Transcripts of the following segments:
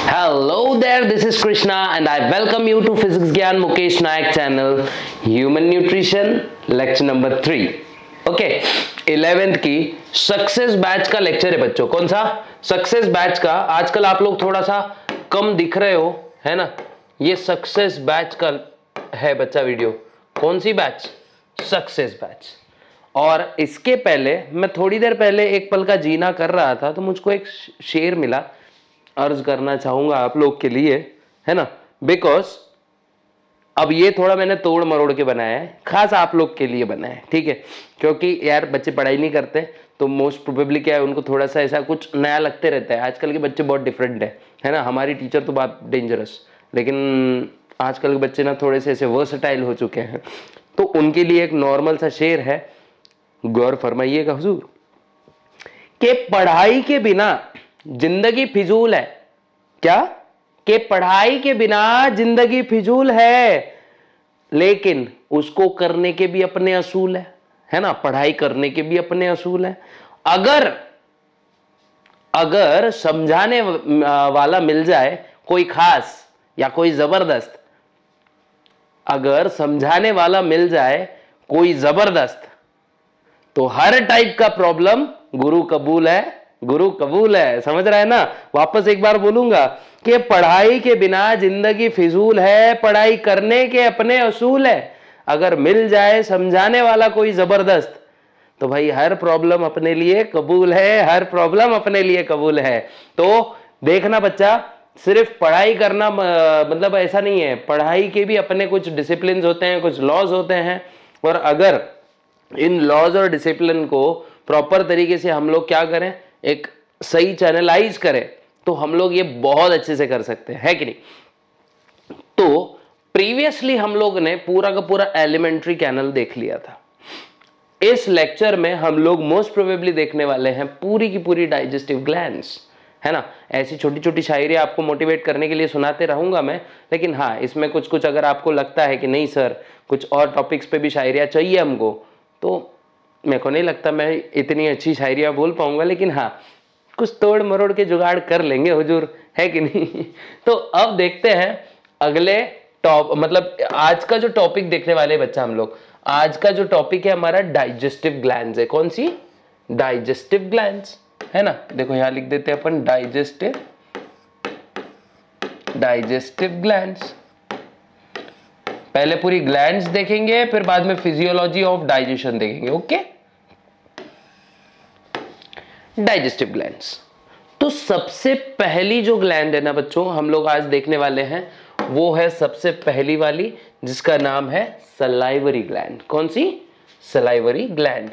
Hello there, this is Krishna and I welcome you to Physics Gyan Mukesh Nayak channel, Human Nutrition, lecture number 3. Okay 11th की success batch का lecture है बच्चों। कौन सा? Success batch का। आजकल आप लोग थोड़ा सा कम दिख रहे हो, है ना। ये सक्सेस बैच का है बच्चा वीडियो। कौन सी बैच? Success batch. और इसके पहले मैं थोड़ी देर पहले एक पल का जीना कर रहा था तो मुझको एक शेर मिला, अर्ज करना चाहूंगा आप लोग के लिए, है ना। बिकॉज अब ये थोड़ा मैंने तोड़ मरोड़ के बनाया है, खास आप लोग के लिए बनाया है, ठीक है। क्योंकि यार बच्चे पढ़ाई नहीं करते तो मोस्ट प्रोबेबली क्या है, उनको थोड़ा सा ऐसा कुछ नया लगते रहता है। आजकल के बच्चे बहुत डिफरेंट है ना। हमारी टीचर तो बहुत डेंजरस, लेकिन आजकल के बच्चे ना थोड़े से ऐसे वर्सटाइल हो चुके हैं। तो उनके लिए एक नॉर्मल सा शेर है, गौर फरमाइएगा हुजूर। कि पढ़ाई के बिना जिंदगी फिजूल है। क्या? कि पढ़ाई के बिना जिंदगी फिजूल है, लेकिन उसको करने के भी अपने असूल है ना। पढ़ाई करने के भी अपने असूल है। अगर समझाने वाला मिल जाए कोई खास या कोई जबरदस्त, अगर समझाने वाला मिल जाए कोई जबरदस्त, तो हर टाइप का प्रॉब्लम गुरु कबूल है, गुरु कबूल है। समझ रहा है ना। वापस एक बार बोलूंगा कि पढ़ाई के बिना जिंदगी फिजूल है, पढ़ाई करने के अपने असूल है। अगर मिल जाए समझाने वाला कोई जबरदस्त, तो भाई हर प्रॉब्लम अपने लिए कबूल है, हर प्रॉब्लम अपने लिए कबूल है। तो देखना बच्चा, सिर्फ पढ़ाई करना मतलब ऐसा नहीं है। पढ़ाई के भी अपने कुछ डिसिप्लिन होते हैं, कुछ लॉज होते हैं। और अगर इन लॉज और डिसिप्लिन को प्रॉपर तरीके से हम लोग क्या करें, एक सही चैनलाइज करें, तो हम लोग ये बहुत अच्छे से कर सकते हैं, है कि नहीं। तो प्रीवियसली हम लोग ने पूरा का पूरा एलिमेंट्री कैनल देख लिया था। इस लेक्चर में हम लोग मोस्ट प्रोबेबली देखने वाले हैं पूरी की पूरी डाइजेस्टिव ग्लैंड्स, है ना। ऐसी छोटी छोटी शायरी आपको मोटिवेट करने के लिए सुनाते रहूंगा मैं, लेकिन हाँ, इसमें कुछ कुछ अगर आपको लगता है कि नहीं सर कुछ और टॉपिक्स पे भी शायरियाँ चाहिए हमको, तो मेरे को नहीं लगता मैं इतनी अच्छी शायरियाँ बोल पाऊंगा, लेकिन हाँ कुछ तोड़ मरोड़ के जुगाड़ कर लेंगे हुजूर, है कि नहीं। तो अब देखते हैं अगले मतलब आज का जो टॉपिक देखने वाले बच्चा हम लोग, आज का जो टॉपिक है हमारा डाइजेस्टिव ग्लैंड्स है। कौन सी? डाइजेस्टिव ग्लैंड्स, है ना। देखो यहां लिख देते हैं अपन डाइजेस्टिव ग्लैंड्स। पहले पूरी ग्लैंड्स देखेंगे, फिर बाद में फिजियोलॉजी ऑफ डाइजेशन देखेंगे। Okay, digestive glands. तो सबसे पहली जो ग्लैंड है ना बच्चों हम लोग आज देखने वाले हैं, वो है सबसे पहली वाली, जिसका नाम है सलाइवरी ग्लैंड। कौन सी? Salivary gland.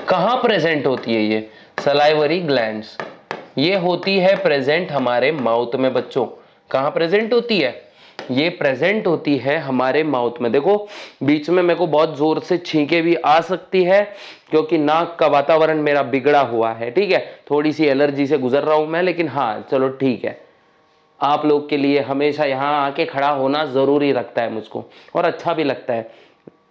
कहां प्रेजेंट होती है ये सलाइवरी ग्लैंड्स? ये होती है प्रेजेंट हमारे माउथ में बच्चों। कहां प्रेजेंट होती है? ये प्रेजेंट होती है हमारे माउथ में। देखो बीच में मेरे को बहुत जोर से छींके भी आ सकती है, क्योंकि नाक का वातावरण मेरा बिगड़ा हुआ है, ठीक है। थोड़ी सी एलर्जी से गुजर रहा हूं मैं, लेकिन हाँ चलो ठीक है। आप लोग के लिए हमेशा यहाँ आके खड़ा होना जरूरी लगता है मुझको, और अच्छा भी लगता है।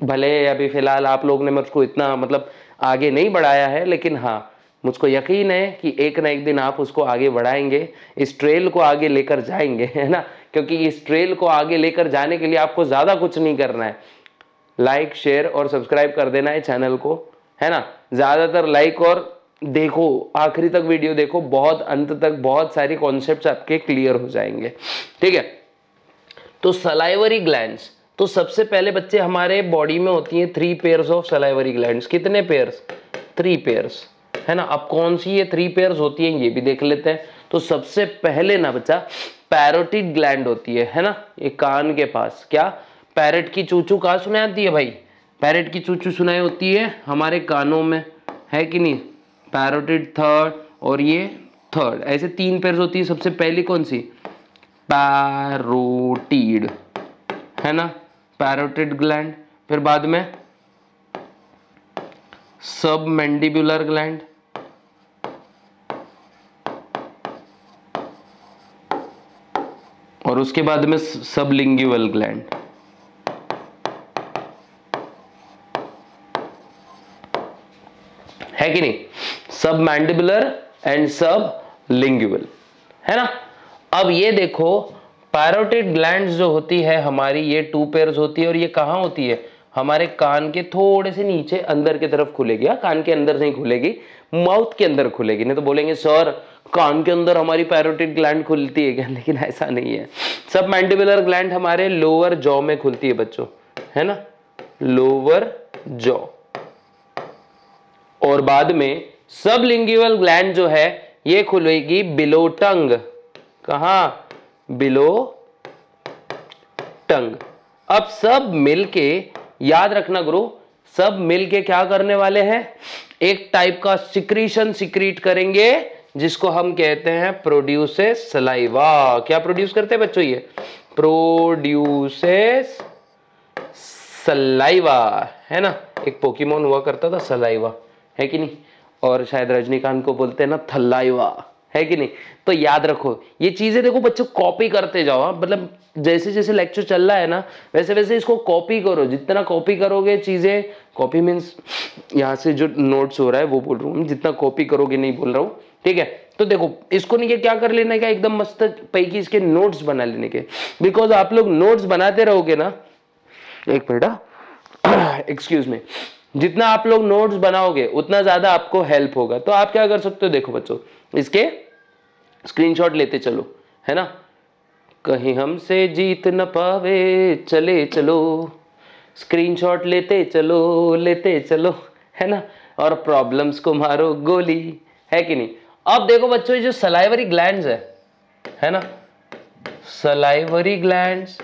भले अभी फिलहाल आप लोग ने मुझको इतना मतलब आगे नहीं बढ़ाया है, लेकिन हाँ मुझको यकीन है कि एक ना एक दिन आप उसको आगे बढ़ाएंगे, इस ट्रेल को आगे लेकर जाएंगे, है ना। क्योंकि इस ट्रेल को आगे लेकर जाने के लिए आपको ज्यादा कुछ नहीं करना है। लाइक शेयर और सब्सक्राइब कर देना है चैनल को, है ना। ज्यादातर लाइक और देखो, आखिरी तक वीडियो देखो, बहुत अंत तक बहुत सारी कॉन्सेप्ट्स आपके क्लियर हो जाएंगे, ठीक है। तो सलाइवरी ग्लैंड्स, तो सबसे पहले बच्चे हमारे बॉडी में होती हैं 3 पेयर्स ऑफ सलाइवरी ग्लैंड्स। कितने पेयर्स? 3 पेयर्स, है ना। अब कौन सी ये 3 पेयर्स होती हैं ये भी देख लेते हैं। तो सबसे पहले ना बच्चा पैरोटिड ग्लैंड होती है ना, ये कान के पास। क्या? पैरेट की चूचू कहाँ सुनाई आती है भाई? पैरेट की चूचू सुनाई होती है हमारे कानों में, है कि नहीं। पैरोटिड थर्ड और ये थर्ड, ऐसे 3 पेयर्स होती है। सबसे पहली कौन सी? पैरोटिड, है ना, पैरोटिड ग्लैंड। फिर बाद में सबमैंडिबुलर ग्लैंड, और उसके बाद में सबलिंगुअल ग्लैंड। है कि नहीं। सब मैंडिबुलर एंड सब लिंगुअल, है ना। अब ये देखो पैरोटिड ग्लैंड्स जो होती है हमारी, ये 2 पेयर्स होती है और ये कहाँ होती है, हमारे कान के थोड़े से नीचे अंदर की तरफ खुलेगी। कान के अंदर नहीं खुलेगी, माउथ के अंदर खुलेगी। नहीं तो बोलेंगे सर कान के अंदर हमारी पैरोटिड ग्लैंड खुलती है क्या, लेकिन ऐसा नहीं है। सब मैंडिबुलर ग्लैंड हमारे लोअर जॉ में खुलती है बच्चों, है ना, लोअर जॉ। और बाद में सब लिंगुअल ग्लैंड जो है ये खुलेगी बिलो टंग। कहां, बिलो टंग। अब सब मिलके, याद रखना गुरु, सब मिलके क्या करने वाले हैं, एक टाइप का सिक्रीशन सिक्रीट करेंगे जिसको हम कहते हैं प्रोड्यूसेस सलाइवा। क्या प्रोड्यूस करते हैं बच्चों, ये प्रोड्यूसेस सलाइवा, है ना। एक पोकेमोन हुआ करता था सलाइवा, है कि नहीं, और शायद रजनीकांत को बोलते हैं ना थलाइवा, है कि नहीं। तो याद रखो ये चीजें, देखो बच्चों कॉपी करते जाओ, मतलब जैसे जैसे लेक्चर चल रहा है ना वैसे वैसे इसको कॉपी करो। जितना कॉपी करोगे चीजें, कॉपी मीन्स यहाँ से जो नोट्स हो रहा है वो बोल रहा हूँ, जितना कॉपी करोगे नहीं बोल रहा हूँ, ठीक है। तो देखो इसको नहीं क्या कर लेने का, एकदम मस्त पैकी इसके नोट्स बना लेने के। बिकॉज आप लोग नोट्स बनाते रहोगे ना, एक मिनट एक्सक्यूज मी, जितना आप लोग नोट्स बनाओगे उतना ज्यादा आपको हेल्प होगा। तो आप क्या कर सकते हो, देखो बच्चों इसके स्क्रीनशॉट लेते चलो, है ना। कहीं हमसे जीत न पावे चले चलो, स्क्रीनशॉट लेते चलो, है ना, और प्रॉब्लम्स को मारो गोली, है कि नहीं। अब देखो बच्चों ये जो सलाइवरी ग्लैंड्स है ना, सलाइवरी ग्लैंड्स,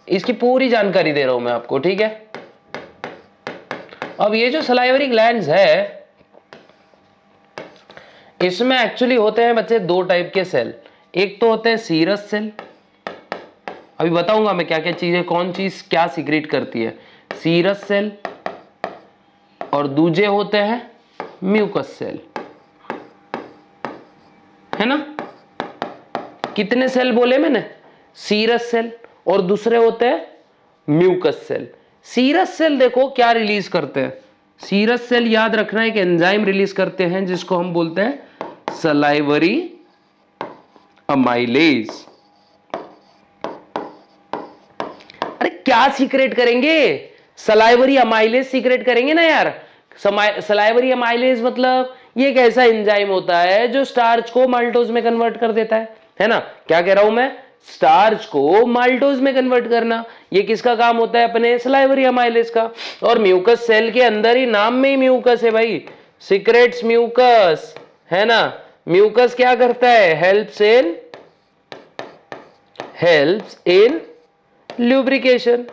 इसकी पूरी जानकारी दे रहा हूं मैं आपको, ठीक है। अब ये जो सलाइवरी ग्लैंड्स है इसमें एक्चुअली होते हैं बच्चे 2 टाइप के सेल। एक तो होते हैं सीरस सेल, अभी बताऊंगा मैं क्या क्या चीजें, कौन चीज क्या सीक्रेट करती है, सीरस सेल, और दूसरे होते हैं म्यूकस सेल, है ना। कितने सेल बोले मैंने, सीरस सेल, और दूसरे होते हैं म्यूकस सेल। सीरस सेल देखो क्या रिलीज करते हैं, सीरस सेल याद रखना एक एंजाइम रिलीज करते हैं जिसको हम बोलते हैं सलाइवरी अमाइलेज। अरे क्या सीक्रेट करेंगे, सलाइवरी अमाइलेज सीक्रेट करेंगे ना यार। सलाइवरी अमाइलेज मतलब ये एक ऐसा एंजाइम होता है जो स्टार्च को माल्टोज में कन्वर्ट कर देता है ना। क्या कह रहा हूं मैं, स्टार्च को माल्टोज में कन्वर्ट करना, ये किसका काम होता है, अपने सलाइवरी अमाइलेज का। और म्यूकस सेल के अंदर ही, नाम में ही म्यूकस है भाई, सीक्रेट्स म्यूकस, है ना। म्यूकस क्या करता है, हेल्प्स इन ल्यूब्रिकेशन।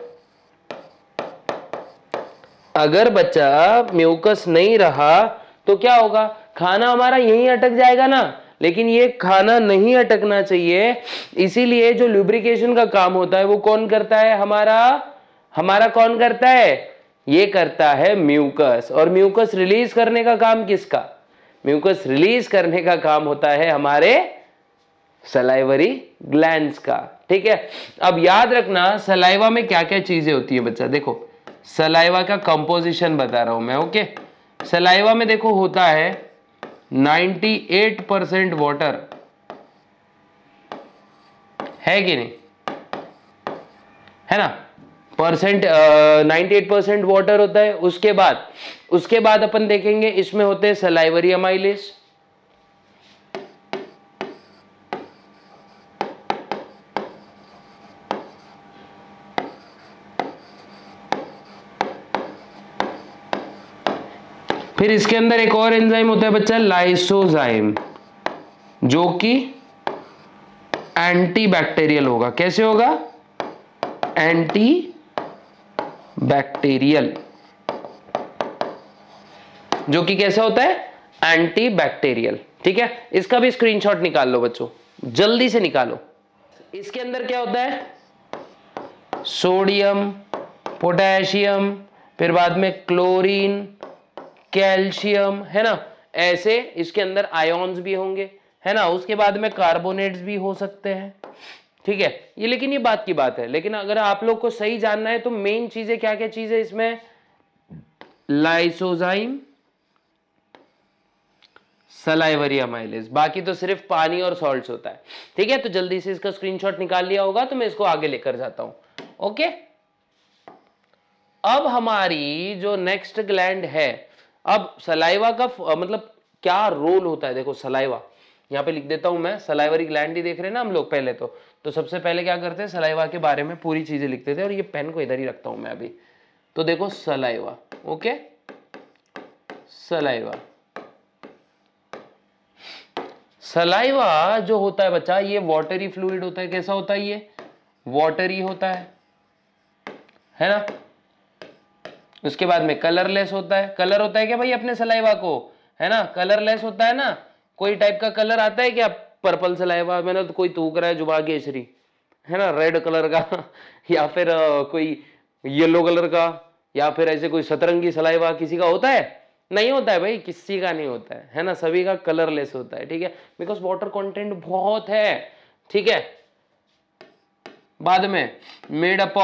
अगर बच्चा म्यूकस नहीं रहा तो क्या होगा, खाना हमारा यहीं अटक जाएगा ना। लेकिन ये खाना नहीं अटकना चाहिए, इसीलिए जो ल्यूब्रिकेशन का काम होता है वो कौन करता है, हमारा कौन करता है, ये करता है म्यूकस। और म्यूकस रिलीज करने का काम किसका, म्यूकस रिलीज करने का काम होता है हमारे सलाइवरी ग्लैंड्स का, ठीक है। अब याद रखना सलाइवा में क्या क्या चीजें होती है बच्चा, देखो सलाइवा का कंपोजिशन बता रहा हूं मैं, ओके। सलाइवा में देखो होता है 98% वाटर, है कि नहीं, है ना, 98% वाटर होता है। उसके बाद अपन देखेंगे इसमें होते हैं सलाइवरी अमाइलेज, फिर इसके अंदर एक और एंजाइम होता है बच्चा लाइसोजाइम, जो कि एंटी बैक्टीरियल होगा। कैसे होगा, एंटी बैक्टीरियल, जो कि कैसा होता है, एंटी बैक्टीरियल, ठीक है। इसका भी स्क्रीनशॉट निकाल लो बच्चों, जल्दी से निकालो। इसके अंदर क्या होता है, सोडियम, पोटेशियम, फिर बाद में क्लोरीन, कैल्शियम, है ना। ऐसे इसके अंदर आयोन्स भी होंगे, है ना। उसके बाद में कार्बोनेट्स भी हो सकते हैं, ठीक है। ये लेकिन ये बात की बात है, लेकिन अगर आप लोग को सही जानना है तो मेन चीजें क्या क्या चीजें इसमें, लाइसोजाइम, सलाइवरी अमाइलेज, बाकी तो सिर्फ पानी और सॉल्ट्स होता है। ठीक है, तो जल्दी से इसका स्क्रीनशॉट निकाल लिया होगा तो मैं इसको आगे लेकर जाता हूं। ओके, अब हमारी जो नेक्स्ट ग्लैंड है, अब सलाइवा का मतलब क्या रोल होता है, देखो सलाइवा यहां पे लिख देता हूं मैं, सलाइवरी ग्लैंड ही देख रहे हैं ना हम लोग पहले तो सबसे पहले क्या करते हैं, सलाइवा के बारे में पूरी चीजें लिखते थे, और ये पेन को इधर ही रखता हूं मैं अभी। तो देखो सलाइवा, ओके, सलाइवा, सलाइवा जो होता है बच्चा, ये वाटरी फ्लूइड होता है। कैसा होता है ये, वाटरी होता है ना। उसके बाद में कलरलेस होता है। कलर होता है क्या भाई अपने सलाइवा को, है ना, कलरलेस होता है ना। कोई टाइप का कलर आता है क्या, पर्पल सलाइवा, मैंने तो कोई थूक रहा है जुबा केसरी, है ना, रेड कलर का या फिर कोई येलो कलर का, या फिर ऐसे कोई सतरंगी सलाइवा किसी का होता है? नहीं होता है भाई, किसी का नहीं होता है ना, सभी का कलरलेस होता है। ठीक है, बिकॉज वाटर कंटेंट बहुत है। ठीक है, बाद में मेड अप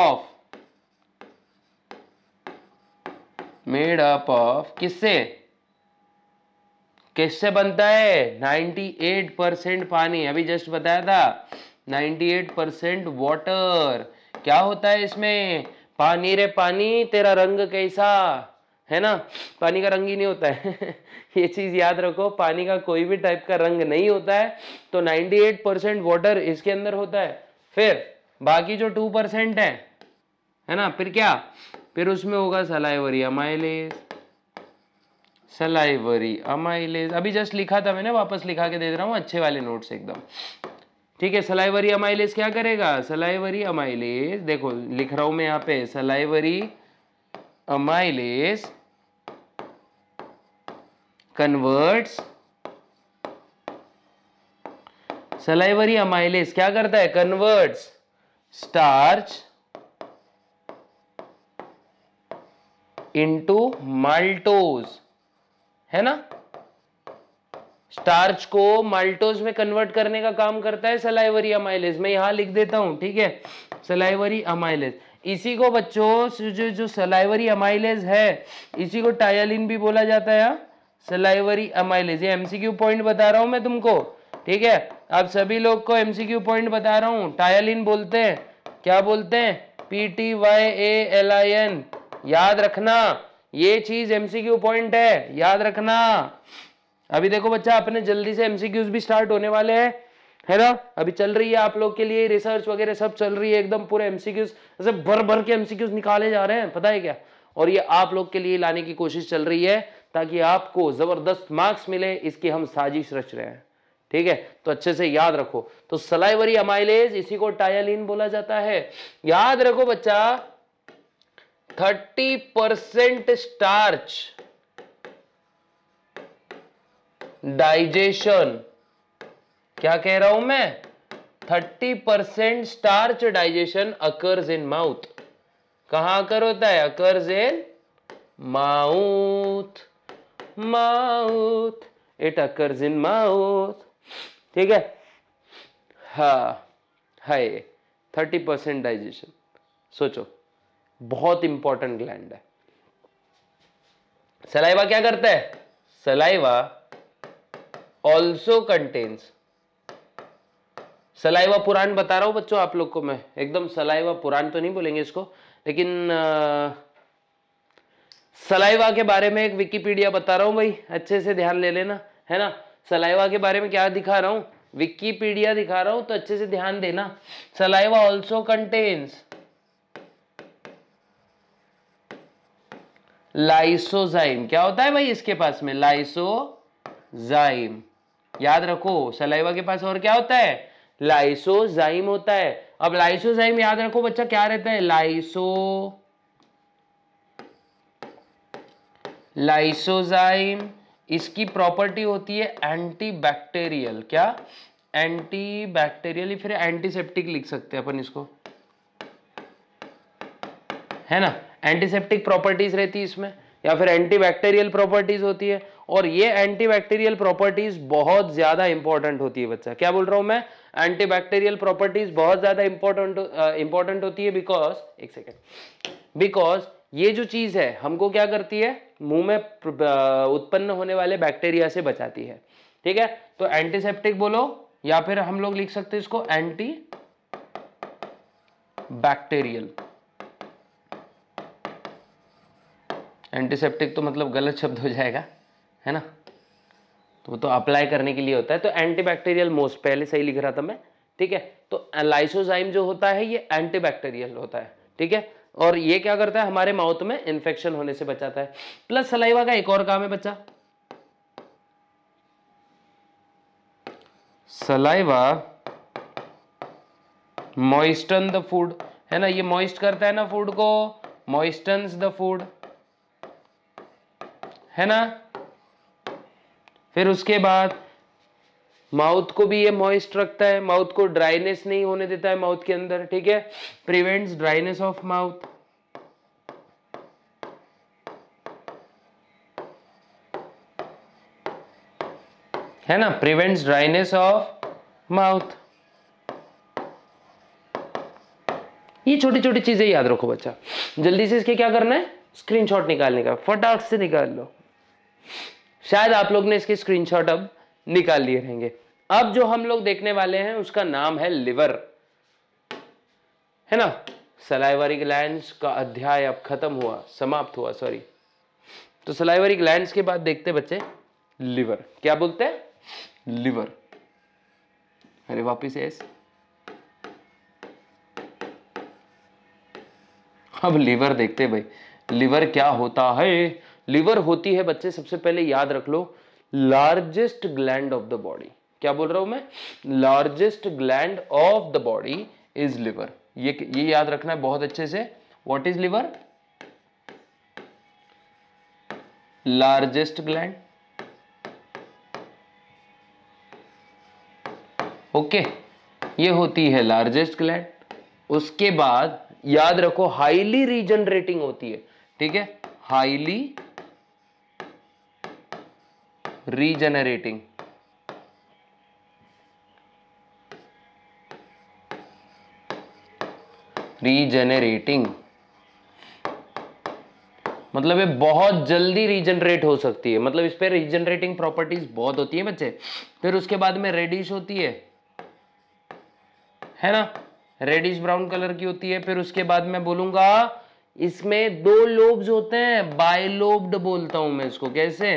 ऑफ किससे, किससे बनता है, 98% पानी, अभी जस्ट बताया था 98% वाटर। क्या होता है इसमें, पानी रे पानी तेरा रंग कैसा, है ना, पानी का रंग ही नहीं होता है ये चीज याद रखो, पानी का कोई भी टाइप का रंग नहीं होता है। तो 98% वाटर इसके अंदर होता है। फिर बाकी जो 2% है ना, फिर क्या, फिर उसमें होगा सलाइवरी अमाइलेज, सलाइवरी अमाइलेज, अभी जस्ट लिखा था मैंने, वापस लिखा के दे रहा हूं अच्छे वाले नोट्स एकदम। ठीक है, सलाइवरी अमाइलेज क्या करेगा, सलाइवरी अमाइलेज, देखो लिख रहा हूं मैं यहाँ पे, salivary amylase converts, salivary amylase क्या करता है, कन्वर्ट्स स्टार्च इनटू माल्टोज, है ना, स्टार्च को माल्टोज में कन्वर्ट करने का काम करता है सलाइवरी अमाइलेज। मैं यहां लिख देता हूं, ठीक है, सलाइवरी अमाइलेज। इसी को बच्चों जो सलाइवरी अमाइलेज है, इसी को टायलिन भी बोला जाता है, सलाइवरी अमाइलेज। ये एमसीक्यू पॉइंट बता रहा हूं मैं तुमको, ठीक है, आप सभी लोग को एमसीक्यू पॉइंट बता रहा हूं। टायलिन बोलते हैं, क्या बोलते हैं, PTYALIN, याद रखना, ये चीज एमसीक्यू पॉइंट है, याद रखना। अभी देखो बच्चा, अपने जल्दी से एमसीक्यूज भी स्टार्ट होने वाले हैं, है ना, अभी चल रही है आप लोग के लिए रिसर्च वगैरह सब चल रही है, एकदम पूरे एमसीक्यूज ऐसे भर भर के एमसीक्यूज निकाले जा रहे हैं, पता है क्या, और ये आप लोग के लिए लाने की कोशिश चल रही है ताकि आपको जबरदस्त मार्क्स मिले, इसकी हम साजिश रच रहे हैं। ठीक है, तो अच्छे से याद रखो। तो सलाइवरी अमाइलेज, इसी को टायलिन बोला जाता है। याद रखो बच्चा, 30% स्टार्च डाइजेशन, क्या कह रहा हूं मैं, 30% starch digestion occurs in mouth. कहां अकर होता है, occurs in mouth, mouth, it occurs in mouth. ठीक है, हाँ है 30% डाइजेशन। सोचो, बहुत इंपॉर्टेंट ग्लैंड है। सलाइवा क्या करता है, सलाइवा ऑल्सो कंटेन्स, सलाइवा पुराण बता रहा हूं बच्चों आप लोग को मैं, एकदम सलाइवा पुराण तो नहीं बोलेंगे इसको, लेकिन सलाइवा के बारे में एक विकिपीडिया बता रहा हूं भाई, अच्छे से ध्यान ले लेना, है ना। सलाइवा के बारे में क्या दिखा रहा हूं, विकिपीडिया दिखा रहा हूं, तो अच्छे से ध्यान देना। सलाइवा ऑल्सो कंटेन्स लाइसोजाइम, क्या होता है भाई इसके पास में, लाइसोजाइम। याद रखो, सलाइवा के पास और क्या होता है, लाइसोजाइम होता है। अब लाइसोजाइम याद रखो बच्चा क्या रहता है, लाइसोजाइम, इसकी प्रॉपर्टी होती है एंटीबैक्टीरियल, क्या, एंटीबैक्टीरियल, फिर एंटीसेप्टिक लिख सकते हैं अपन इसको, है ना, एंटीसेप्टिक प्रॉपर्टीज रहती है इसमें, या फिर एंटीबैक्टीरियल प्रॉपर्टीज होती है। और ये एंटीबैक्टीरियल प्रॉपर्टीज बहुत ज्यादा इंपॉर्टेंट होती है बच्चा, क्या बोल रहा हूं मैं, एंटीबैक्टीरियल प्रॉपर्टीज बहुत ज्यादा इंपॉर्टेंट होती है, बिकॉज एक सेकेंड, बिकॉज ये जो चीज है हमको क्या करती है, मुंह में उत्पन्न होने वाले बैक्टीरिया से बचाती है। ठीक है, तो एंटीसेप्टिक बोलो या फिर हम लोग लिख सकते हैं इसको एंटी बैक्टीरियल। एंटीसेप्टिक तो मतलब गलत शब्द हो जाएगा, है ना, तो अप्लाई करने के लिए होता है। तो एंटीबैक्टीरियल मोस्ट, पहले सही लिख रहा था मैं। ठीक है, तो लाइसोजाइम जो होता है ये एंटीबैक्टीरियल होता है। ठीक है, और ये क्या करता है, हमारे माउथ में इंफेक्शन होने से बचाता है। प्लस सलाइवा का एक और काम है बच्चा, सलाइवा मॉइस्टन द फूड, है ना, ये मॉइस्ट करता है ना फूड को, मॉइस्टन्स द फूड, है ना। फिर उसके बाद माउथ को भी ये मॉइस्ट रखता है, माउथ को ड्राइनेस नहीं होने देता है माउथ के अंदर। ठीक है, प्रिवेंट्स ड्राइनेस ऑफ माउथ, है ना, प्रिवेंट्स ड्राइनेस ऑफ माउथ। ये छोटी छोटी चीजें याद रखो बच्चा। जल्दी से इसके क्या करना है, स्क्रीनशॉट निकालने का, फटाक से निकाल लो। शायद आप लोग ने इसके स्क्रीनशॉट अब निकाल लिए रहेंगे। अब जो हम लोग देखने वाले हैं उसका नाम है लिवर, है ना। सलाइवरी ग्लैंड्स का अध्याय अब खत्म हुआ, समाप्त हुआ, सॉरी। तो सलाइवरी ग्लैंड्स के बाद देखते बच्चे लिवर, क्या बोलते हैं, लिवर। अरे वापिस एस, अब लिवर देखते भाई, लिवर क्या होता है। लिवर होती है बच्चे, सबसे पहले याद रख लो, largest gland of the body. क्या बोल रहा हूं मैं, largest gland of the body is liver. ये याद रखना है बहुत अच्छे से। What is liver, largest gland. Okay, ये होती है लार्जेस्ट ग्लैंड। उसके बाद याद रखो हाईली रीजनरेटिंग होती है। ठीक है, हाईली रीजनरेटिंग, रीजनरेटिंग मतलब ये बहुत जल्दी रीजनरेट हो सकती है, मतलब इस पे रीजनरेटिंग प्रॉपर्टीज बहुत होती है बच्चे। फिर उसके बाद में रेडिश होती है ना, रेडिश ब्राउन कलर की होती है। फिर उसके बाद मैं बोलूंगा इसमें दो लोब्स होते हैं, बायलोब्ड बोलता हूं मैं इसको, कैसे,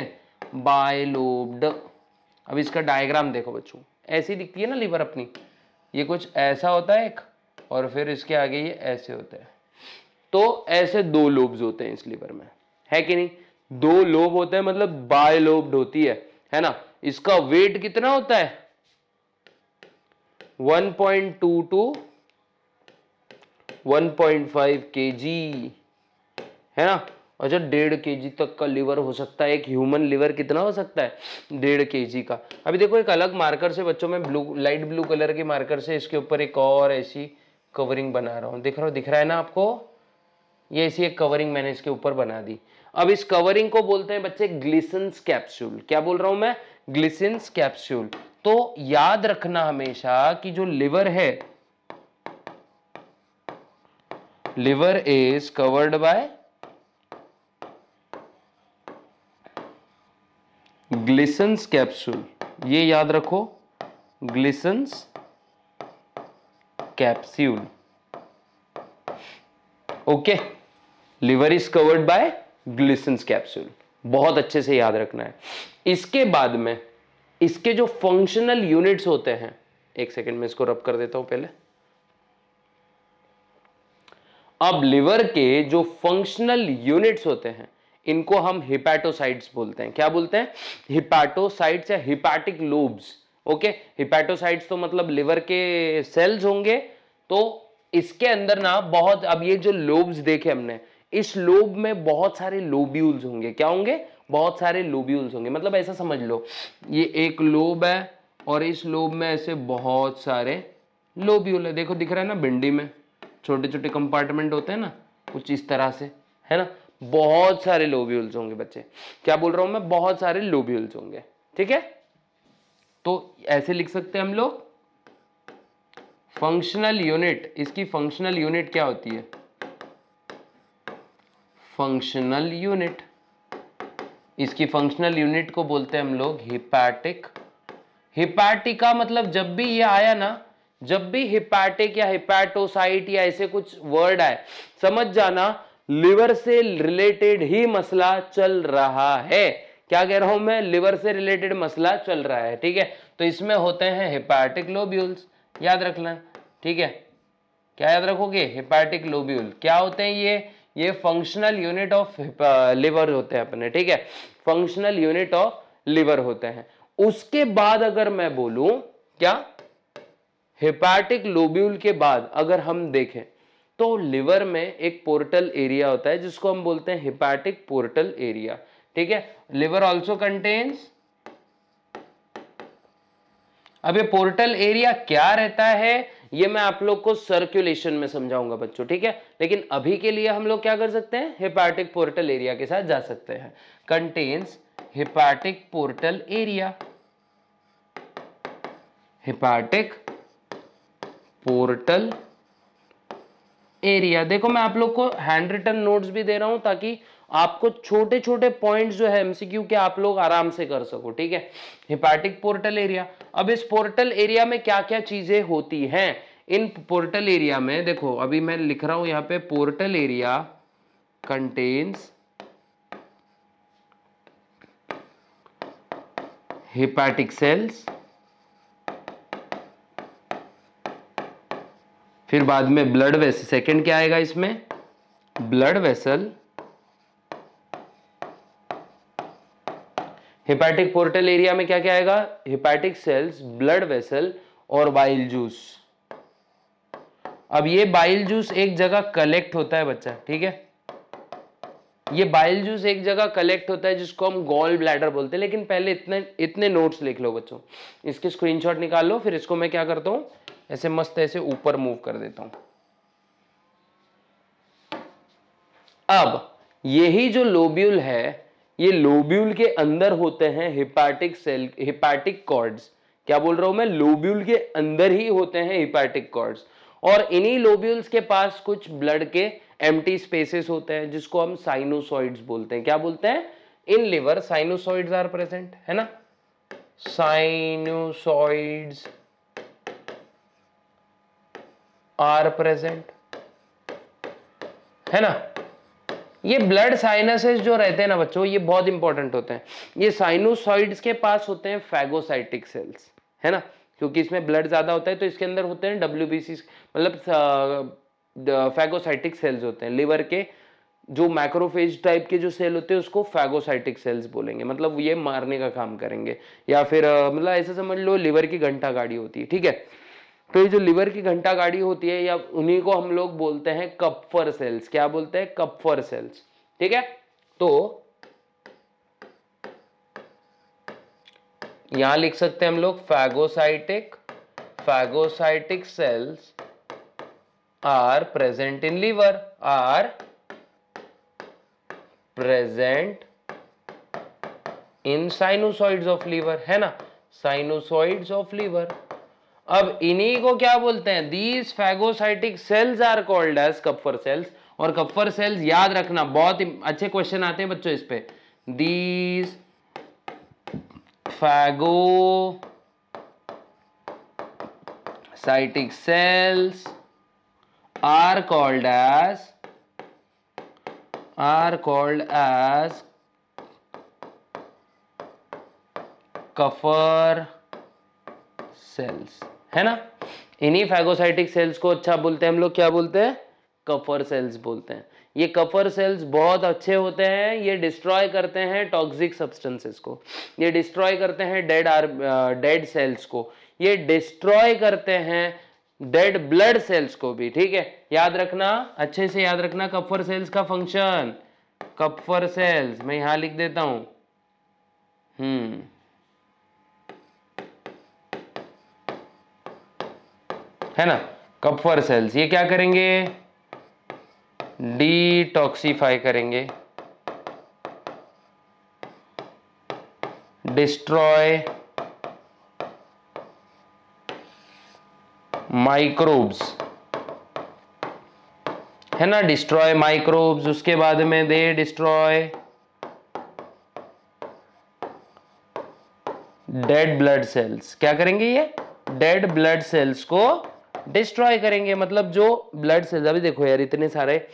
बायलोब्ड। अब इसका डायग्राम देखो बच्चों, ऐसी दिखती है ना लिवर अपनी, ये कुछ ऐसा होता है एक, और फिर इसके आगे ये ऐसे होता है। तो ऐसे दो लोब्स होते हैं इस लिवर में, है कि नहीं, दो लोब होते हैं मतलब बायलोब्ड होती है ना। इसका वेट कितना होता है, 1.2 to 1.5 kg, है ना। अच्छा, 1.5 kg तक का लिवर हो सकता है। एक ह्यूमन लिवर कितना हो सकता है, 1.5 kg का। अभी देखो एक अलग मार्कर से बच्चों में ब्लू, लाइट ब्लू कलर के मार्कर से इसके ऊपर एक और ऐसी कवरिंग बना रहा हूं, दिख रहा है ना आपको, ये ऐसी एक कवरिंग मैंने इसके ऊपर बना दी। अब इस कवरिंग को बोलते हैं बच्चे ग्लिसन्स कैप्सूल। क्या बोल रहा हूं मैं, ग्लिसन्स कैप्सूल। तो याद रखना हमेशा कि जो लिवर है, liver is covered by Glisson's capsule, ये याद रखो, Glisson's capsule. Okay, liver is covered by Glisson's capsule, बहुत अच्छे से याद रखना है। इसके बाद में इसके जो फंक्शनल यूनिट्स होते हैं, एक सेकंड में इसको रब कर देता हूं पहले। अब लिवर के जो फंक्शनल यूनिट्स होते हैं इनको हम हिपैटोसाइट्स बोलते हैं। क्या बोलते हैं, हिपैटोसाइट्स या हिपैटिक लोब्स। ओके, हिपैटोसाइट्स तो मतलब लिवर के सेल्स होंगे। तो इसके अंदर ना बहुत, अब ये जो लोब्स देखे हमने, इस लोब में बहुत सारे लोब्यूल्स होंगे। क्या होंगे, बहुत सारे लोब्यूल्स होंगे। मतलब ऐसा समझ लो, ये एक लोब है और इस लोब में ऐसे बहुत सारे लोब्यूल है। देखो दिख रहा है ना, भिंडी में छोटे छोटे कंपार्टमेंट होते हैं ना, कुछ इस तरह से, है ना। बहुत सारे लोब्यूल्स होंगे बच्चे। क्या बोल रहा हूं मैं, बहुत सारे लोब्यूल्स होंगे। ठीक है, तो ऐसे लिख सकते हैं हम लोग, फंक्शनल यूनिट, इसकी फंक्शनल यूनिट क्या होती है, फंक्शनल यूनिट। इसकी फंक्शनल यूनिट को बोलते हैं हम लोग हिपैटिक। हिपैटिका मतलब जब भी ये आया ना, जब भी हिपैटिक या हिपैटोसाइट या ऐसे कुछ वर्ड आए, समझ जाना लिवर से रिलेटेड ही मसला चल रहा है। क्या कह रहा हूं मैं? लिवर से रिलेटेड मसला चल रहा है, ठीक है। तो इसमें होते हैं हिपैटिक लोब्यूल्स, याद रखना, ठीक है। क्या याद रखोगे? हिपैटिक लोब्यूल क्या होते हैं? ये फंक्शनल यूनिट ऑफ लिवर होते हैं अपने, ठीक है। फंक्शनल यूनिट ऑफ लिवर होते हैं। उसके बाद अगर मैं बोलूं, क्या हिपैटिक लोब्यूल के बाद अगर हम देखें तो लिवर में एक पोर्टल एरिया होता है जिसको हम बोलते हैं हिपैटिक पोर्टल एरिया, ठीक है। लिवर ऑल्सो कंटेन्स, अब ये पोर्टल एरिया क्या रहता है ये मैं आप लोग को सर्कुलेशन में समझाऊंगा बच्चों, ठीक है। लेकिन अभी के लिए हम लोग क्या कर सकते हैं? हिपैटिक पोर्टल एरिया के साथ जा सकते हैं। Contains hepatic portal area, hepatic portal area. देखो मैं आप लोग को हैंड रिटन नोट्स भी दे रहा हूं ताकि आपको छोटे छोटे पॉइंट्स जो है एमसीक्यू के आप लोग आराम से कर सको, ठीक है। हिपैटिक पोर्टल एरिया, अब इस पोर्टल एरिया में क्या क्या चीजें होती हैं? इन पोर्टल एरिया में देखो अभी मैं लिख रहा हूं यहां पे, portal area contains hepatic sales, फिर बाद में ब्लड वेसल, सेकंड क्या आएगा इसमें? Blood vessel. Hepatic portal area में क्या क्या आएगा? हिपैटिक सेल्स, ब्लड वेसल और बाइल जूस। अब ये बाइल जूस एक जगह कलेक्ट होता है बच्चा, ठीक है। ये बाइल जूस एक जगह कलेक्ट होता है जिसको हम गॉल ब्लैडर बोलते हैं। लेकिन पहले इतने नोट्स लिख लो बच्चों, इसके स्क्रीनशॉट निकाल लो, फिर इसको मैं क्या करता हूं ऐसे मस्त ऐसे ऊपर मूव कर देता हूं। अब यही जो लोब्यूल है, ये लोब्यूल के अंदर होते हैं हिपैटिक सेल, हिपैटिक कॉर्ड्स। क्या बोल रहा हूं मैं? लोब्यूल के अंदर ही होते हैं हिपैटिक कॉर्ड्स, और इन्हीं लोब्यूल्स के पास कुछ ब्लड के एम्प्टी स्पेसेस होते हैं जिसको हम साइनोसॉइड्स बोलते हैं। क्या बोलते हैं? In liver sinusoids are present, है ना। साइनोसॉइड्स आर प्रेजेंट, है ना। ये ब्लड साइनसेस जो रहते हैं ना बच्चों, ये बहुत इंपॉर्टेंट होते हैं। ये साइनोसॉइड्स के पास होते हैं फैगोसाइटिक सेल्स, है ना, क्योंकि इसमें ब्लड ज्यादा होता है तो इसके अंदर होते हैं WBC, मतलब फैगोसाइटिक सेल्स होते हैं। लिवर के जो मैक्रोफेज टाइप के जो सेल होते हैं उसको फैगोसाइटिक सेल्स बोलेंगे, मतलब ये मारने का काम करेंगे, या फिर मतलब ऐसे समझ लो लिवर की घंटा गाड़ी होती है, ठीक है। तो ये जो लिवर की घंटा गाड़ी होती है, या उन्हीं को हम लोग बोलते हैं कप्फर सेल्स। क्या बोलते हैं? कप्फर सेल्स, ठीक है। तो यहां लिख सकते हैं हम लोग phagocytic cells are present in liver, are present in sinusoids of liver, है ना, साइनोसॉइड्स ऑफ लिवर। अब इन्हीं को क्या बोलते हैं? These phagocytic cells are called as Kupffer cells. और कप्फर सेल्स याद रखना, बहुत अच्छे क्वेश्चन आते हैं बच्चों इस पे। These phagocytic cells are called as Kupffer cells, है ना। इन्हीं फैगोसाइटिक सेल्स को अच्छा बोलते हैं हम लोग, क्या बोलते हैं? कफर सेल्स बोलते हैं। ये कफर सेल्स बहुत अच्छे होते हैं, ये डिस्ट्रॉय करते हैं टॉक्सिक सब्सटेंसेस को, ये डिस्ट्रॉय करते हैं डेड सेल्स को, ये डिस्ट्रॉय करते हैं डेड ब्लड सेल्स को भी, ठीक है। याद रखना, अच्छे से याद रखना कफर सेल्स का फंक्शन। कप्फर सेल्स मैं यहां लिख देता हूं, है ना। कप्फर सेल्स ये क्या करेंगे? डिटॉक्सिफाई करेंगे, डिस्ट्रॉय माइक्रोब्स है ना, डिस्ट्रॉय माइक्रोब्स, उसके बाद में दे डिस्ट्रॉय डेड ब्लड सेल्स। क्या करेंगे ये? डेड ब्लड सेल्स को डिस्ट्रॉय करेंगे। मतलब जो ब्लड सेल्स, अभी देखो यार इतने सारे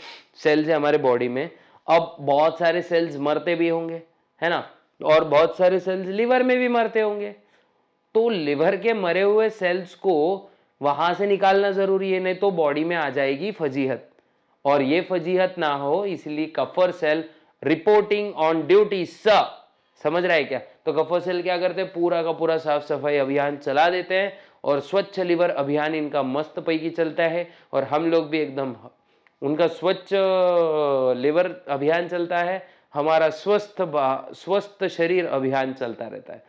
सेल्स है हमारे बॉडी में, अब बहुत सारे सेल्स मरते भी होंगे, है ना, और बहुत सारे सेल्स लिवर में भी मरते होंगे। तो लिवर के मरे हुए सेल्स को वहां से निकालना जरूरी है, नहीं तो बॉडी में आ जाएगी फजीहत, और ये फजीहत ना हो इसलिए कफर सेल रिपोर्टिंग ऑन ड्यूटी समझ रहा है क्या? तो कफर सेल क्या करते हैं, पूरा का पूरा साफ सफाई अभियान चला देते हैं, और स्वच्छ लिवर अभियान इनका मस्त पैकी चलता है, और हम लोग भी एकदम उनका स्वच्छ लिवर अभियान चलता है, हमारा स्वस्थ शरीर अभियान चलता रहता है।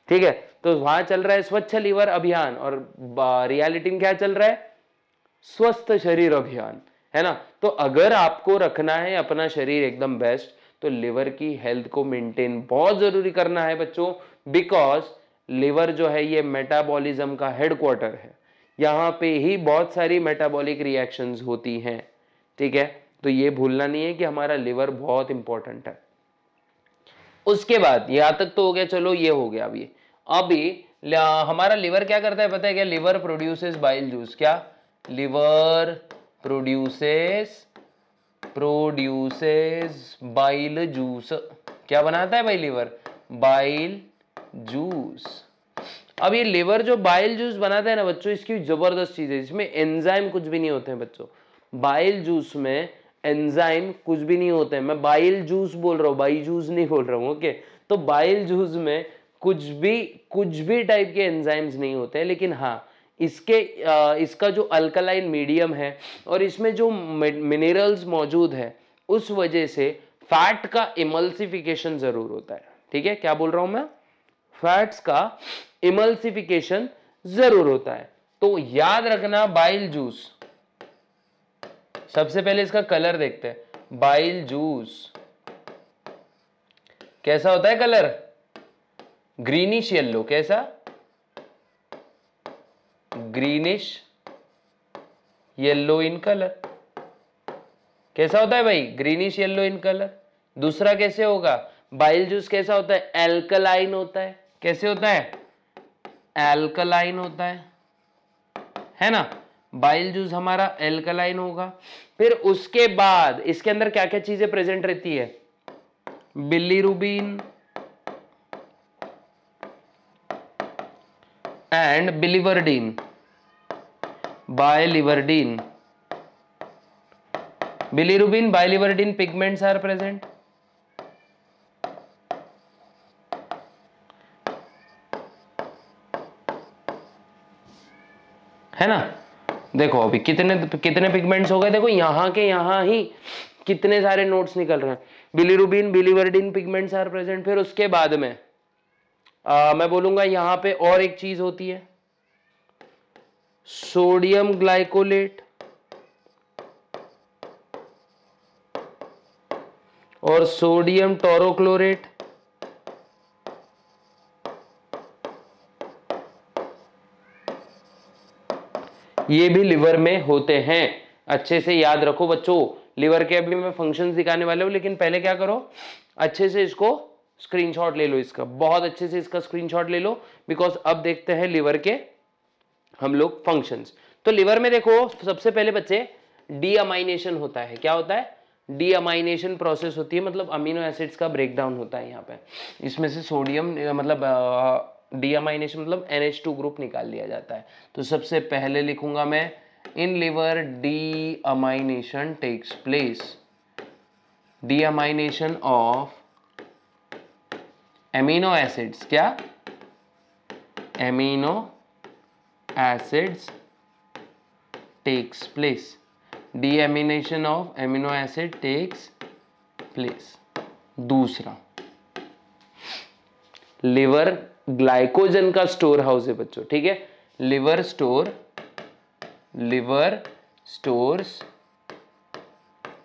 ठीक है, तो वहां चल रहा है स्वच्छ लिवर अभियान, और रियलिटी में क्या चल रहा है? स्वस्थ शरीर अभियान, है ना। तो अगर आपको रखना है अपना शरीर एकदम बेस्ट, तो लिवर की हेल्थ को मेंटेन बहुत जरूरी करना है बच्चों, बिकॉज लिवर जो है ये मेटाबॉलिज्म का हेडक्वार्टर है, यहाँ पे ही बहुत सारी मेटाबॉलिक रिएक्शंस होती हैं। ठीक है, तो ये भूलना नहीं है कि हमारा लिवर बहुत इंपॉर्टेंट है। उसके बाद यहां तक तो हो गया, चलो ये हो गया। अभी हमारा लिवर क्या करता है पता है क्या? Liver produces bile juice. क्या? Liver produces bile juice. क्या बनाता है भाई लिवर? Bile juice. अब ये लिवर जो बाइल जूस बनाता है ना बच्चों, इसकी जबरदस्त चीज है, इसमें एंजाइम कुछ भी नहीं होते हैं बच्चों। बाइल जूस में एंजाइम कुछ भी नहीं होते हैं। मैं बाइल जूस बोल रहा हूँ, बाई जूस नहीं बोल रहा हूँ। ओके, तो बाइल जूस में कुछ भी टाइप के एंजाइम्स नहीं होते हैं, लेकिन हाँ इसका जो अल्कलाइन मीडियम है और इसमें जो मिनरल्स मौजूद है, उस वजह से फैट का इमल्सिफिकेशन जरूर होता है। ठीक है, क्या बोल रहा हूं मैं? फैट्स का इमल्सिफिकेशन जरूर होता है। तो याद रखना, बाइल जूस, सबसे पहले इसका कलर देखते हैं। बाइल जूस कैसा होता है कलर? Greenish yellow. कैसा? Greenish yellow in colour. कैसा होता है भाई? Greenish yellow in colour. दूसरा कैसे होगा? बाइल जूस कैसा होता है? एल्कलाइन होता है। कैसे होता है? एल्कलाइन होता है ना। बाइल जूस हमारा एल्कलाइन होगा। फिर उसके बाद इसके अंदर क्या क्या चीजें प्रेजेंट रहती है? Bilirubin and biliverdin, biliverdin. Bilirubin, biliverdin pigments are present. है ना। देखो अभी कितने पिगमेंट्स हो गए, देखो यहां के यहां ही कितने सारे नोट्स निकल रहे हैं। Bilirubin, biliverdin pigments are present. फिर उसके बाद में मैं बोलूंगा यहां पे और एक चीज होती है, सोडियम ग्लाइकोलेट और सोडियम टोरोक्लोरेट। ये भी लिवर में होते हैं। अच्छे से याद रखो बच्चों, लिवर के अभी मैं फंक्शंस दिखाने वाले हूं, लेकिन पहले क्या करो, अच्छे से इसको स्क्रीनशॉट ले लो, इसका बहुत अच्छे से इसका स्क्रीनशॉट ले लो, बिकॉज अब देखते हैं लिवर के हम लोग फंक्शंस। तो लिवर में देखो सबसे पहले बच्चे डीअमाइनेशन होता है। क्या होता है? डीअमाइनेशन प्रोसेस होती है, मतलब अमीनो एसिड्स का ब्रेकडाउन होता है। यहाँ पे इसमें से सोडियम मतलब डीअमाइनेशन मतलब NH2 ग्रुप निकाल लिया जाता है। तो सबसे पहले लिखूंगा मैं, in liver deamination takes place. Deamination of amino acids. क्या? Amino acids takes place. Deamination of amino acid takes place. दूसरा, लिवर ग्लाइकोजन का स्टोर हाउस है बच्चों। ठीक है, लिवर स्टोर्स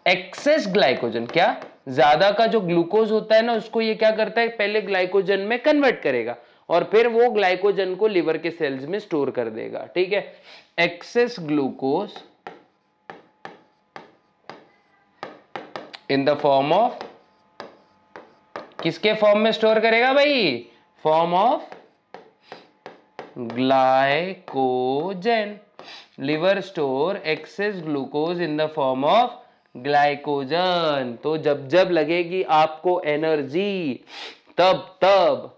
एक्सेस ग्लाइकोजन। क्या? ज्यादा का जो ग्लूकोज होता है ना, उसको ये क्या करता है, पहले ग्लाइकोजन में कन्वर्ट करेगा और फिर वो ग्लाइकोजन को लिवर के सेल्स में स्टोर कर देगा। ठीक है, access glucose in the form of, किसके फॉर्म में स्टोर करेगा भाई? Form of glycogen. Liver store access glucose in the form of glycogen. तो जब जब लगेगी आपको एनर्जी, तब तब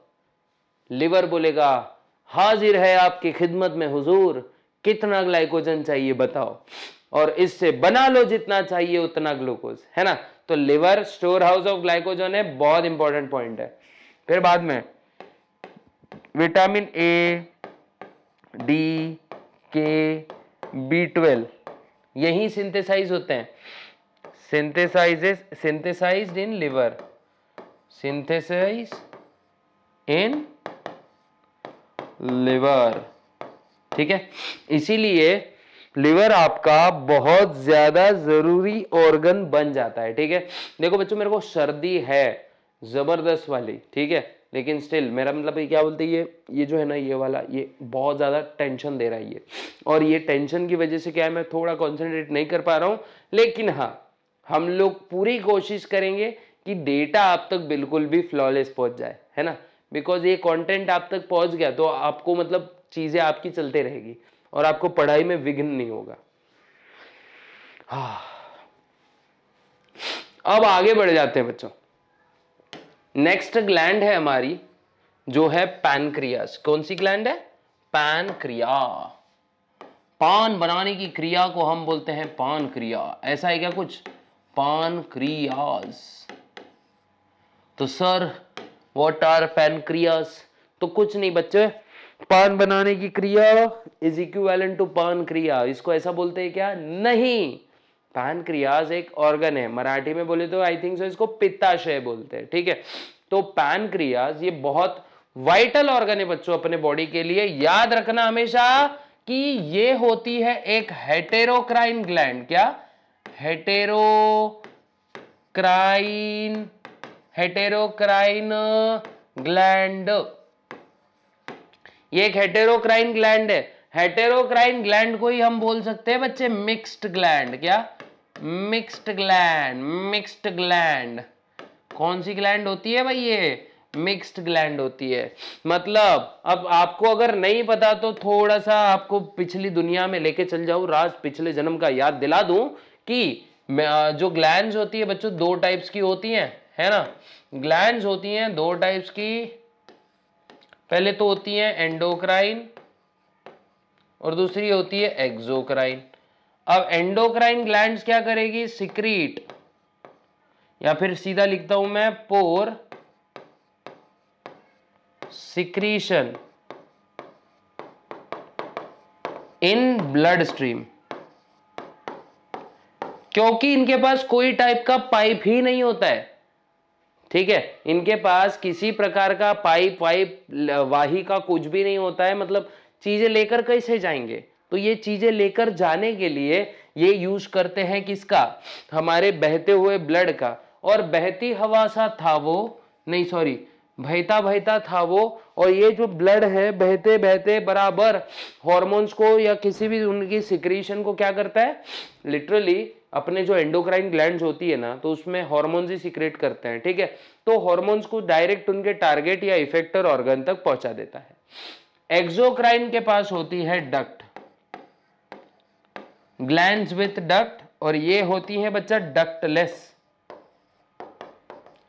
लिवर बोलेगा हाजिर है आपकी खिदमत में हुजूर, कितना ग्लाइकोजन चाहिए बताओ, और इससे बना लो जितना चाहिए उतना ग्लूकोज, है ना। तो liver store house of glycogen है, बहुत इंपॉर्टेंट पॉइंट है। फिर बाद में विटामिन ए, डी, के, B12 यही सिंथेसाइज होते हैं, synthesized in liver, synthesize in liver, ठीक है। इसीलिए लिवर आपका बहुत ज्यादा जरूरी ऑर्गन बन जाता है, ठीक है। देखो बच्चों, मेरे को सर्दी है जबरदस्त वाली, ठीक है, लेकिन स्टिल मेरा मतलब क्या बोलते हैं, ये जो है ना, ये वाला, ये बहुत ज्यादा टेंशन दे रहा है ये, और ये टेंशन की वजह से क्या है, मैं थोड़ा कॉन्सेंट्रेट नहीं कर पा रहा हूं। लेकिन हाँ, हम लोग पूरी कोशिश करेंगे कि डेटा आप तक बिल्कुल भी फ्लॉलेस पहुंच जाए, है ना। बिकॉज ये कंटेंट आप तक पहुंच गया तो आपको मतलब चीजें आपकी चलते रहेगी और आपको पढ़ाई में विघ्न नहीं होगा। अब आगे बढ़ जाते हैं बच्चों। नेक्स्ट ग्लैंड है हमारी, जो है पैनक्रियास। कौन सी ग्लैंड है? पैनक्रिया। पान बनाने की क्रिया को हम बोलते हैं पान क्रिया। ऐसा है क्या कुछ? पानक्रियास। तो सर व्हाट आर पैनक्रियास? तो कुछ नहीं बच्चे, पान बनाने की क्रिया इज इक्विवेलेंट टू पान क्रिया। इसको ऐसा बोलते हैं क्या? नहीं, पैनक्रियाज एक ऑर्गन है। मराठी में बोले तो आई थिंक सो इसको पित्ताशय बोलते हैं, ठीक है। तो पैनक्रियाज ये बहुत वाइटल ऑर्गन है बच्चों अपने बॉडी के लिए। याद रखना हमेशा कि ये होती है एक हेटेरोक्राइन ग्लैंड। क्या? हेटेरोक्राइन ग्लैंड। ये एक हेटेरोक्राइन ग्लैंड है। हेटेरोक्राइन ग्लैंड को ही हम बोल सकते हैं बच्चे मिक्स्ड ग्लैंड। क्या? Mixed gland. मिक्स्ड ग्लैंड कौन सी ग्लैंड होती है भाई? ये मिक्स्ड ग्लैंड होती है। मतलब अब आपको अगर नहीं पता तो थोड़ा सा आपको पिछली दुनिया में लेके चल जाऊं, राज पिछले जन्म का याद दिला दूं कि जो ग्लैंड्स होती है बच्चों दो टाइप्स की होती हैं, है ना। ग्लैंड्स होती हैं दो टाइप्स की। पहले तो होती है एंडोक्राइन और दूसरी होती है एक्सोक्राइन। अब एंडोक्राइन ग्लैंड्स क्या करेगी? सिक्रीट, या फिर सीधा लिखता हूं मैं पोर सिक्रीशन इन ब्लड स्ट्रीम। क्योंकि इनके पास कोई टाइप का पाइप ही नहीं होता है, ठीक है। इनके पास किसी प्रकार का पाइप वाहिका कुछ भी नहीं होता है। मतलब चीजें लेकर कैसे जाएंगे? तो ये चीजें लेकर जाने के लिए ये यूज करते हैं किसका? हमारे बहते हुए ब्लड का। और बहती हवा सा था वो, नहीं सॉरी, बहता बहता था वो। और ये जो ब्लड है बहते बहते बराबर हॉर्मोन्स को या किसी भी उनकी सिक्रीशन को क्या करता है? लिटरली अपने जो एंडोक्राइन ग्लैंड्स होती है ना, तो उसमें हॉर्मोन्स ही सिक्रेट करते हैं, ठीक है। तो हॉर्मोन्स को डायरेक्ट उनके टारगेट या इफेक्टर ऑर्गन तक पहुंचा देता है। एक्सोक्राइन के पास होती है डक्ट, ग्लैंड्स विथ डक्ट, और ये होती है बच्चा डक्टलेस,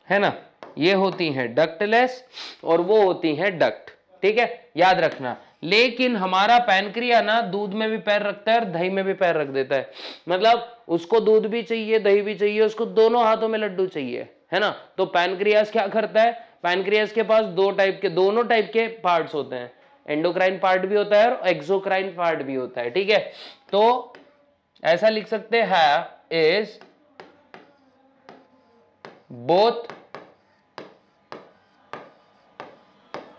है ना। ये होती हैं डक्टलेस और वो होती हैं डक्ट, ठीक है, याद रखना। लेकिन हमारा पैनक्रिया ना दूध में भी पैर रखता है और दही में भी पैर रख देता है। मतलब उसको दूध भी चाहिए, दही भी चाहिए, उसको दोनों हाथों में लड्डू चाहिए, है ना। तो पैनक्रियास क्या करता है? पैनक्रियास के पास दोनों टाइप के पार्ट्स होते हैं। एंडोक्राइन पार्ट भी होता है और एक्सोक्राइन पार्ट भी होता है, ठीक है। तो ऐसा लिख सकते हैं is both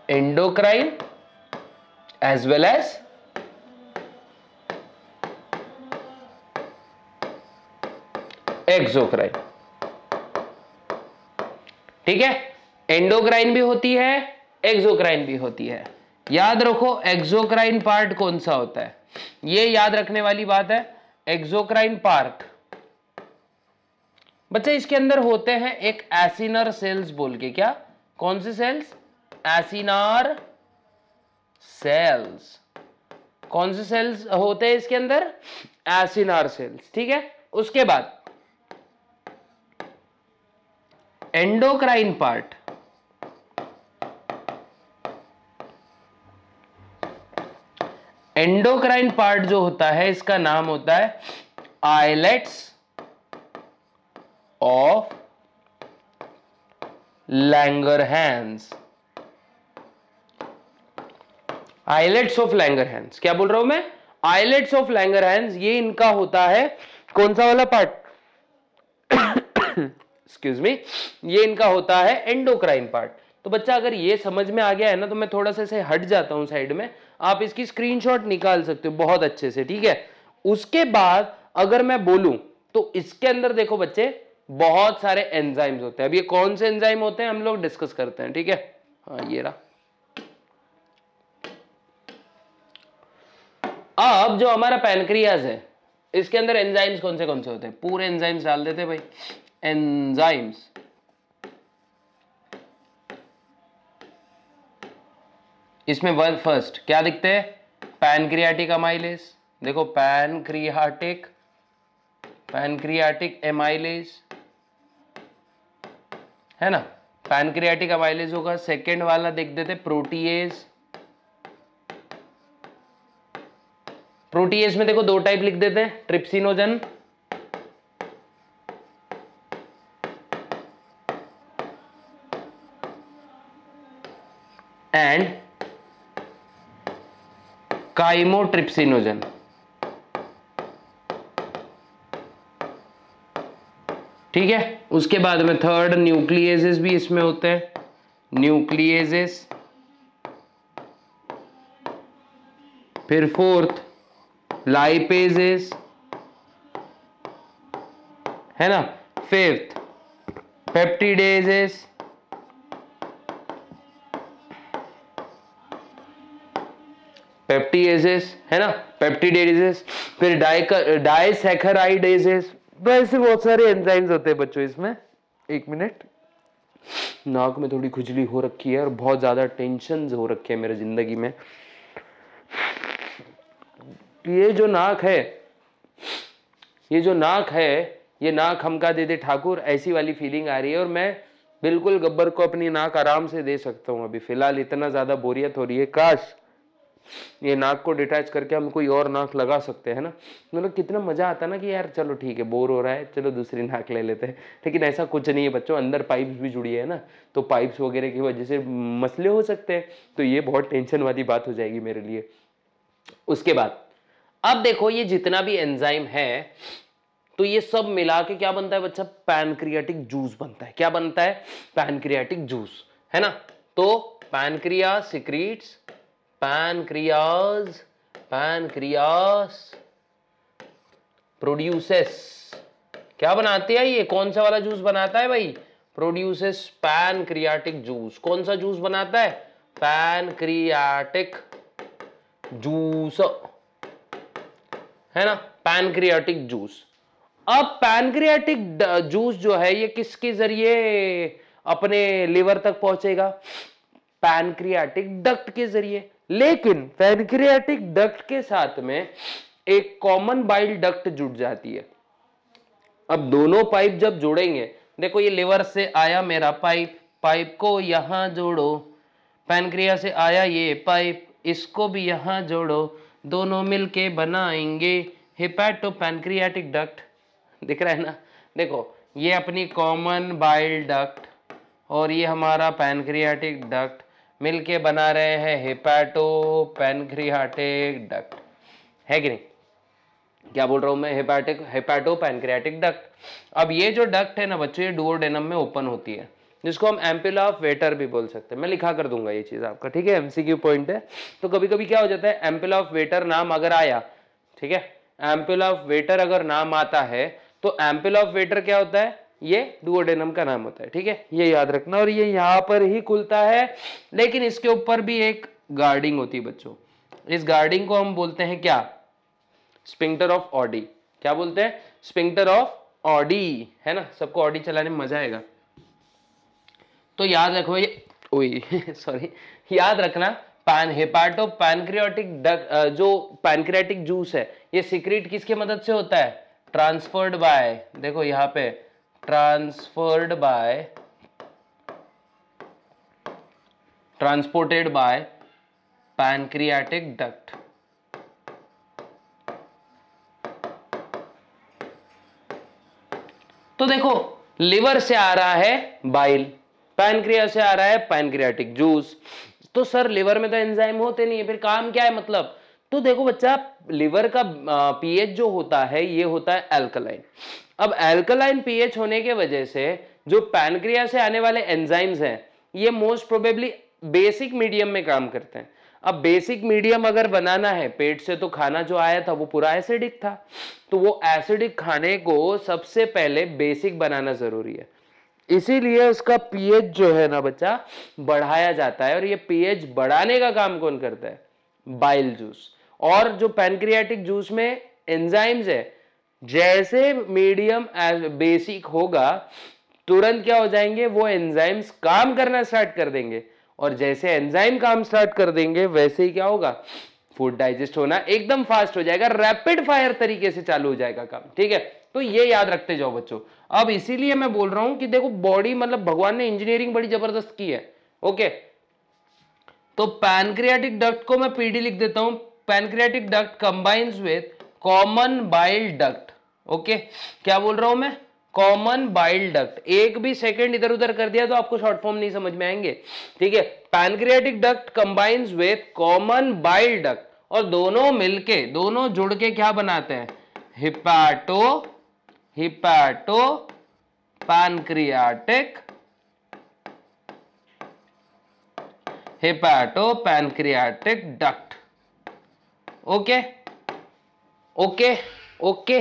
endocrine as well as exocrine, ठीक है। एंडोक्राइन भी होती है, एक्सोक्राइन भी होती है। याद रखो एक्सोक्राइन पार्ट कौन सा होता है, ये याद रखने वाली बात है। एक्सोक्राइन पार्ट बच्चे इसके अंदर होते हैं एक एसिनर सेल्स बोल के, क्या कौन से सेल्स? Acinar cells. कौन से सेल्स होते हैं इसके अंदर? एसिनर सेल्स, ठीक है। उसके बाद एंडोक्राइन पार्ट, एंडोक्राइन पार्ट जो होता है इसका नाम होता है islets of Langerhans. Islets of Langerhans, क्या बोल रहा हूं मैं? आइलेट्स ऑफ लैंगरहैंस, ये इनका होता है कौन सा वाला पार्ट? एक्सक्यूज मी, ये इनका होता है एंडोक्राइन पार्ट। तो बच्चा अगर ये समझ में आ गया है ना, तो मैं थोड़ा सा ऐसे हट जाता हूं साइड में, आप इसकी स्क्रीनशॉट निकाल सकते हो बहुत अच्छे से, ठीक है। उसके बाद अगर मैं बोलूं तो इसके अंदर देखो बच्चे बहुत सारे एंजाइम्स होते हैं। अब ये कौन से एंजाइम होते हैं हम लोग डिस्कस करते हैं, ठीक है। हाँ ये रहा। अब जो हमारा पैनक्रियाज है इसके अंदर एंजाइम्स कौन से होते हैं? पूरे एंजाइम्स डाल देते भाई, एंजाइम्स। इसमें वर्ड फर्स्ट क्या दिखते हैं? पैनक्रियाटिक अमाइलेज, देखो पैनक्रियाटिक एमाइलेज है ना, पैनक्रियाटिक अमाइलेज होगा। सेकेंड वाला देख देते प्रोटीएज। प्रोटीएज में देखो दो टाइप लिख देते हैं, ट्रिप्सिनोजन एंड काइमोट्रिप्सिनोजन। ठीक है। उसके बाद में थर्ड न्यूक्लियेजेस भी इसमें होते हैं, न्यूक्लियेजेस। फिर फोर्थ लाइपेजेस, है ना। फिफ्थ पेप्टिडेजेस, पेप्टिडेजेस है ना, पेप्टिडेजेस। फिर डाइसैकेराइडेजेस। वैसे बहुत सारे एंजाइम्स होते हैं बच्चों इसमें। एक मिनट, नाक में थोड़ी खुजली हो रखी है और बहुत ज्यादा टेंशन हो रखी है मेरे जिंदगी में। ये जो नाक है, ये नाक हमका दे दे ठाकुर, ऐसी वाली फीलिंग आ रही है। और मैं बिल्कुल गब्बर को अपनी नाक आराम से दे सकता हूं। अभी फिलहाल इतना ज्यादा बोरियत हो रही है, काश ये नाक को डिटैच करके हम कोई और नाक लगा सकते हैं ना, मतलब कितना मजा आता ना कि यार चलो ठीक है बोर हो रहा है, चलो दूसरी नाक ले लेते हैं। लेकिन ऐसा कुछ नहीं है बच्चों, अंदर पाइप्स भी जुड़ी है ना, तो पाइप्स वगैरह की वजह से मसले हो सकते हैं। तो ये बहुत टेंशन वाली बात हो जाएगी मेरे लिए। उसके बाद अब देखो ये जितना भी एंजाइम है, तो ये सब मिला के क्या बनता है बच्चा? पैनक्रियाटिक जूस बनता है। क्या बनता है? पैनक्रियाटिक जूस, है ना। तो पैनक्रियास सिक्रीट्स, पैनक्रियास प्रोड्यूसेस, क्या बनाती है ये? कौन सा वाला जूस बनाता है भाई? Produces pancreatic juice. कौन सा जूस बनाता है? पैनक्रियाटिक जूस, है ना, पैनक्रियाटिक जूस। अब पैनक्रियाटिक जूस जो है ये किसके जरिए अपने लिवर तक पहुंचेगा? पैनक्रियाटिक डक्ट के जरिए। लेकिन पैनक्रियाटिक डक्ट के साथ में एक कॉमन बाइल डक्ट जुड़ जाती है। अब दोनों पाइप जब जोड़ेंगे, देखो ये लिवर से आया मेरा पाइप, पाइप को यहां जोड़ो, पैनक्रिया से आया ये पाइप, इसको भी यहां जोड़ो, दोनों मिलके बनाएंगे हेपाटो पैनक्रियाटिक डक्ट। दिख रहा है ना, देखो ये अपनी कॉमन बाइल डक्ट और ये हमारा पैनक्रियाटिक डक्ट मिलके बना रहे हैं हेपाटो पैनक्रियाटिक डक्ट, है कि नहीं? क्या बोल रहा हूं मैं? हेपाटो पैनक्रियाटिक डक्ट। अब ये जो डक्ट है ना बच्चों, ये डुओडेनम में ओपन होती है, जिसको हम एम्पुला ऑफ वेटर भी बोल सकते हैं। मैं लिखा कर दूंगा ये चीज आपका, ठीक है, एमसीक्यू पॉइंट है। तो कभी कभी क्या हो जाता है, एम्पुला ऑफ वेटर नाम अगर आया, ठीक है, एम्पुला ऑफ वेटर अगर नाम आता है तो एम्पुला ऑफ वेटर क्या होता है? ये डुओडेनम का नाम होता है, ठीक है, ये याद रखना। और ये यहां पर ही खुलता है, लेकिन इसके ऊपर भी एक गार्डिंग होती है बच्चों। इस गार्डिंग को हम बोलते हैं क्या? Sphincter of Audi. क्या बोलते हैं? स्फिंक्टर ऑफ ऑडी है ना, सबको ऑडी चलाने में मजा आएगा। तो याद रखो ये, सॉरी, याद रखना हेपाटो पैनक्रियाटिक जो पैनक्रियाटिक जूस है ये सिक्रीट किसके मदद से होता है, ट्रांसफर्ड बाय, देखो यहां पे transferred by, transported by pancreatic duct. तो देखो लिवर से आ रहा है बाइल, पैनक्रिया से आ रहा है पैनक्रियाटिक जूस। तो सर लिवर में तो एंजाइम होते नहीं है, फिर काम क्या है मतलब? तो देखो बच्चा, लिवर का पीएच जो होता है ये होता है अल्कलाइन। अब अल्कलाइन पीएच होने के वजह से जो पैनक्रिया से आने वाले एंजाइम्स हैं ये मोस्ट प्रोबेबली बेसिक मीडियम में काम करते हैं। अब बेसिक मीडियम अगर बनाना है, पेट से तो खाना जो आया था वो पूरा एसिडिक था, तो वो एसिडिक खाने को सबसे पहले बेसिक बनाना जरूरी है, इसीलिए उसका पीएच जो है ना बच्चा बढ़ाया जाता है। और ये पीएच बढ़ाने का काम कौन करता है, बाइल जूस। और जो पैनक्रियाटिक जूस में एंजाइम्स है, जैसे मीडियम बेसिक होगा तुरंत क्या हो जाएंगे, वो एंजाइम्स काम करना स्टार्ट कर देंगे, और जैसे एंजाइम काम स्टार्ट कर देंगे वैसे ही क्या होगा, फूड डाइजेस्ट होना एकदम फास्ट हो जाएगा, रैपिड फायर तरीके से चालू हो जाएगा काम। ठीक है, तो ये याद रखते जाओ बच्चों। अब इसीलिए मैं बोल रहा हूं कि देखो बॉडी मतलब भगवान ने इंजीनियरिंग बड़ी जबरदस्त की है। ओके, तो पैनक्रियाटिक डक्ट को मैं पीडी लिख देता हूं, pancreatic duct combines with common bile duct. Okay, क्या बोल रहा हूं मैं, कॉमन बाइल डक्ट। एक भी सेकंड इधर उधर कर दिया तो आपको शॉर्ट फॉर्म नहीं समझ में आएंगे। ठीक है, pancreatic duct combines with common bile duct, और दोनों मिलके, दोनों जुड़ के क्या बनाते हैं, hepato pancreatic duct. Okay okay okay,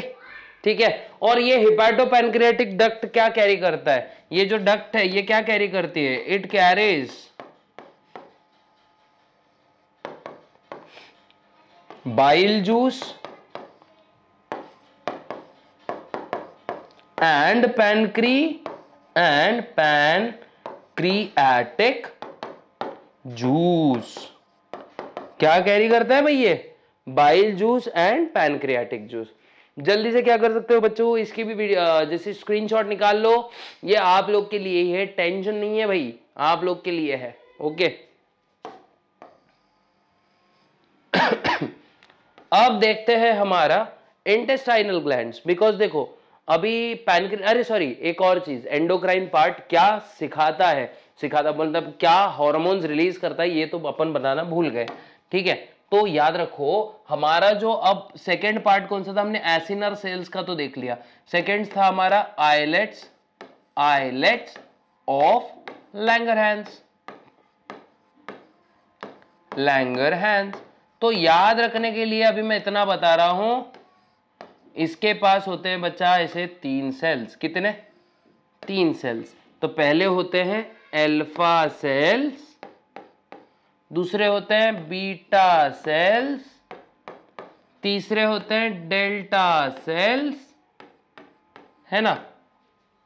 ठीक है। और ये हिपैटो पैनक्रियाटिक डक्ट क्या कैरी करता है, ये जो डक्ट है ये क्या कैरी करती है, it carries bile juice and pancreatic juice. क्या कैरी करता है भाई ये, bile juice and pancreatic juice. जल्दी से क्या कर सकते हो बच्चों, इसकी भी जैसे स्क्रीनशॉट निकाल लो, ये आप लोग के लिए ही है, टेंशन नहीं है भाई, आप लोग के लिए है। ओके अब देखते हैं हमारा इंटेस्टाइनल ग्लैंड्स, बिकॉज देखो अभी एक और चीज, एंडोक्राइन पार्ट क्या सिखाता मतलब क्या हार्मोन्स रिलीज करता है, ये तो अपन बताना भूल गए। ठीक है, तो याद रखो हमारा जो अब सेकेंड पार्ट कौन सा था, हमने एसिनर सेल्स का तो देख लिया, सेकेंड था हमारा आइलेट्स ऑफ लैंगरहैंस। तो याद रखने के लिए अभी मैं इतना बता रहा हूं, इसके पास होते हैं बच्चा ऐसे 3 सेल्स, कितने, 3 सेल्स। तो पहले होते हैं अल्फा सेल्स, दूसरे होते हैं बीटा सेल्स, तीसरे होते हैं डेल्टा सेल्स, है ना।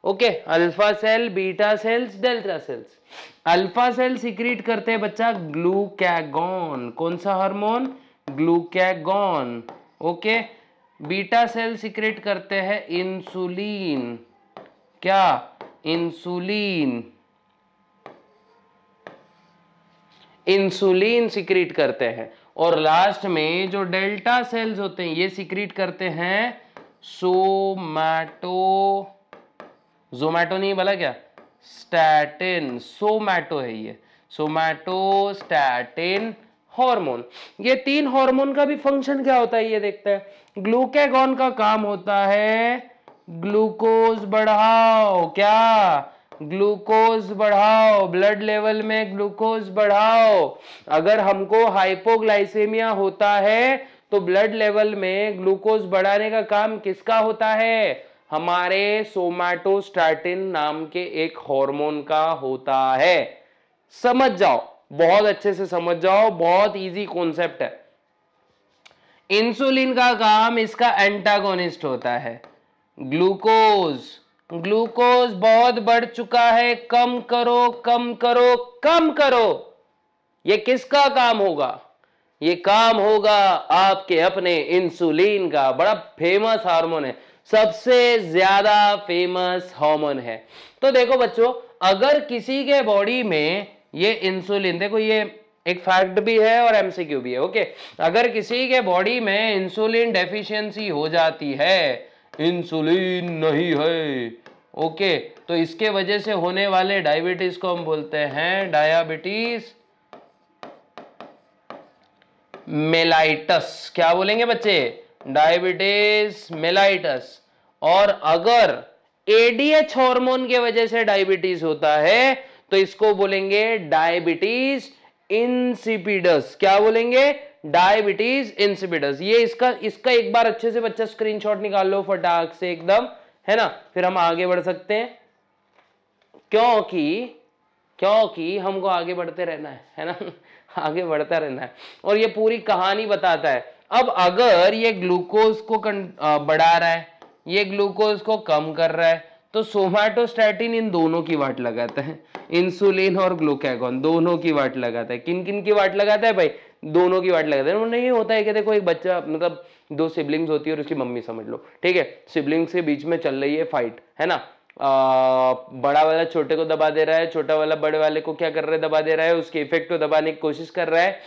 Okay, alpha cell, beta cells, delta cells. Alpha cell secrete करते हैं बच्चा ग्लूकैगॉन, कौन सा hormone, glucagon. Okay, beta cell secrete करते हैं इंसुलिन, क्या, इंसुलिन सिक्रीट करते हैं। और लास्ट में जो डेल्टा सेल्स होते हैं ये सिक्रीट करते हैं जोमैटो नहीं बोला क्या, स्टैटिन, सोमैटो है ये, सोमैटोस्टैटिन हार्मोन। ये 3 हार्मोन का भी फंक्शन क्या होता है ये देखते हैं। ग्लूकैगॉन का काम होता है ग्लूकोज बढ़ाओ, क्या, ग्लूकोज बढ़ाओ, ब्लड लेवल में ग्लूकोज बढ़ाओ। अगर हमको हाइपोग्लाइसेमिया होता है तो ब्लड लेवल में ग्लूकोज बढ़ाने का काम किसका होता है, हमारे सोमैटोस्टैटिन नाम के एक हार्मोन का होता है। समझ जाओ, बहुत अच्छे से समझ जाओ, बहुत इजी कॉन्सेप्ट है। इंसुलिन का काम इसका एंटागोनिस्ट होता है, ग्लूकोज, ग्लूकोज बहुत बढ़ चुका है, कम करो कम करो कम करो। ये किसका काम होगा? ये काम होगा आपके अपने इंसुलिन का। बड़ा फेमस हार्मोन है, सबसे ज्यादा फेमस हार्मोन है। तो देखो बच्चों, अगर किसी के बॉडी में ये इंसुलिन, देखो ये एक फैक्ट भी है और एमसीक्यू भी है, ओके। अगर किसी के बॉडी में इंसुलिन डेफिशिएंसी हो जाती है, इंसुलिन नहीं है, ओके, तो इसके वजह से होने वाले डायबिटीज को हम बोलते हैं डायबिटीज मेलाइटस। क्या बोलेंगे बच्चे? Diabetes mellitus. और अगर एडीएच हार्मोन के वजह से डायबिटीज होता है तो इसको बोलेंगे डायबिटीज इंसिपिडस। क्या बोलेंगे? Diabetes insipidus. ये इसका एक बार अच्छे से बच्चा स्क्रीनशॉट निकाल लो फटाक से एकदम, है ना, फिर हम आगे बढ़ सकते हैं। क्योंकि हमको आगे बढ़ते रहना है ना, आगे बढ़ता रहना है। और ये पूरी कहानी बताता है। अब अगर ये ग्लूकोज को बढ़ा रहा है, ये ग्लूकोज को कम कर रहा है, तो सोमैटोस्टैटिन इन दोनों की वाट लगाता है, इंसुलिन और ग्लूकागॉन दोनों की वाट लगाता है। किन किन की वाट लगाता है भाई? दोनों की वाट लगाता है। नहीं होता है कि देखो एक बच्चा, मतलब दो सिबलिंग्स होती है और उसकी मम्मी समझ लो, ठीक है, सिबलिंग्स के बीच में चल रही है फाइट, है ना, बड़ा वाला छोटे को दबा दे रहा है, छोटा वाला बड़े वाले को क्या कर रहा है? दबा दे रहा है, उसके इफेक्ट को दबाने की कोशिश कर रहा है।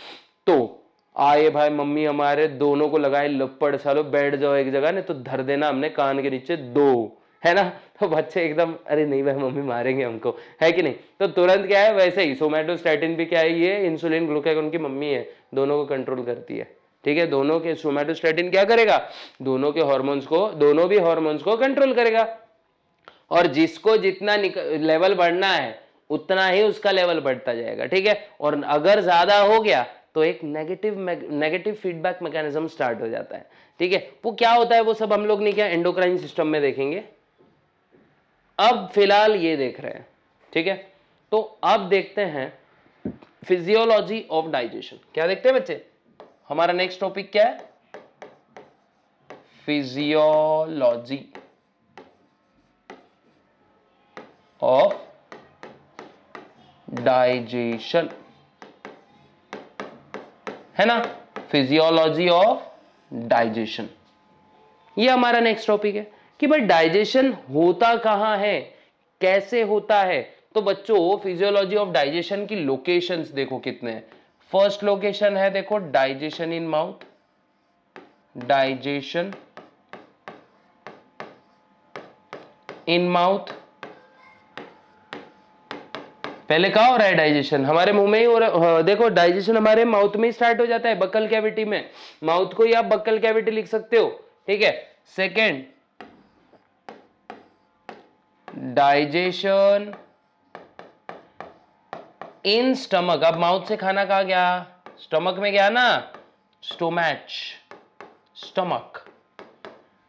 तो आए भाई मम्मी हमारे दोनों को लगाए लपड़, सालो बैठ जाओ एक जगह, नहीं तो धर देना हमने कान के नीचे दो, है ना। तो बच्चे एकदम अरे नहीं भाई मम्मी मारेंगे हमको, है कि नहीं। तो तुरंत क्या है, वैसे ही सोमैटोस्टैटिन भी क्या है, ये इंसुलिन ग्लूकागॉन की मम्मी है, दोनों को कंट्रोल करती है, ठीक है। दोनों के सोमैटोस्टैटिन क्या करेगा? दोनों के हार्मोन्स को, दोनों भी हार्मोन्स को कंट्रोल करेगा। और जिसको जितना लेवल बढ़ना है उतना ही उसका लेवल बढ़ता जाएगा, ठीक है। और अगर ज्यादा हो गया तो एक नेगेटिव फीडबैक मैकेनिज्म स्टार्ट हो जाता है, ठीक है। वो क्या होता है वो सब हम लोग नहीं क्या एंडोक्राइन सिस्टम में देखेंगे, अब फिलहाल ये देख रहे हैं, ठीक है। तो अब देखते हैं फिजियोलॉजी ऑफ डाइजेशन। क्या देखते हैं बच्चे? हमारा नेक्स्ट टॉपिक क्या है? फिजियोलॉजी ऑफ डाइजेशन, है ना, फिजियोलॉजी ऑफ डाइजेशन। ये हमारा नेक्स्ट टॉपिक है कि भाई डाइजेशन होता कहां है, कैसे होता है। तो बच्चों फिजियोलॉजी ऑफ डाइजेशन की लोकेशंस देखो कितने हैं। फर्स्ट लोकेशन है देखो digestion in mouth, digestion in mouth. पहले कहाँ हो रहा है डाइजेशन? हमारे मुंह में ही हो रहा है। देखो डाइजेशन हमारे माउथ में ही स्टार्ट हो जाता है, बक्कल कैविटी में। माउथ को ही आप बक्कल कैविटी लिख सकते हो, ठीक है। Second, digestion in stomach. अब माउथ से खाना कहाँ गया? स्टमक में गया ना, स्टोमैच, स्टमक,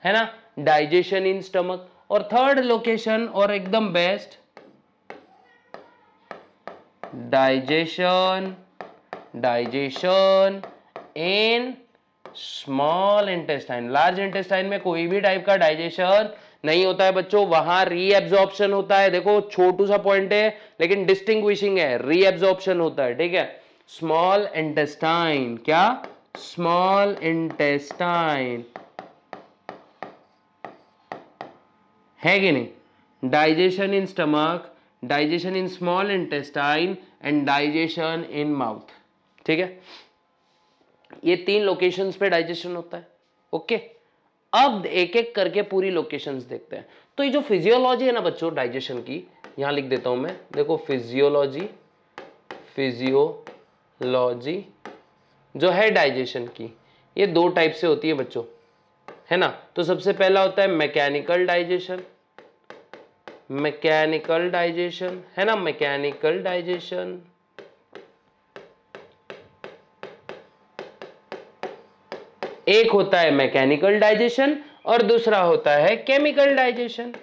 है ना, डाइजेशन इन स्टमक। और थर्ड लोकेशन और एकदम best, digestion in small intestine. Large intestine में कोई भी टाइप का डाइजेशन नहीं होता है बच्चों, वहां रीएब्जॉर्प्शन होता है। देखो छोटू सा पॉइंट है लेकिन डिस्टिंग्विशिंग है, रीएब्जॉर्प्शन होता है, ठीक है। स्मॉल इंटेस्टाइन, क्या? स्मॉल इंटेस्टाइन, है कि नहीं? Digestion in stomach, digestion in small intestine and digestion in mouth, ठीक है। ये तीन लोकेशंस पे डाइजेशन होता है, ओके। अब एक एक करके पूरी लोकेशंस देखते हैं। तो ये जो फिजियोलॉजी है ना बच्चों डाइजेशन की, यहां लिख देता हूं मैं, देखो फिजियोलॉजी जो है डाइजेशन की, ये दो टाइप से होती है बच्चों, है ना। तो सबसे पहला होता है मैकेनिकल डाइजेशन, है ना, मैकेनिकल डाइजेशन। एक होता है मैकेनिकल डाइजेशन और दूसरा होता है chemical digestion.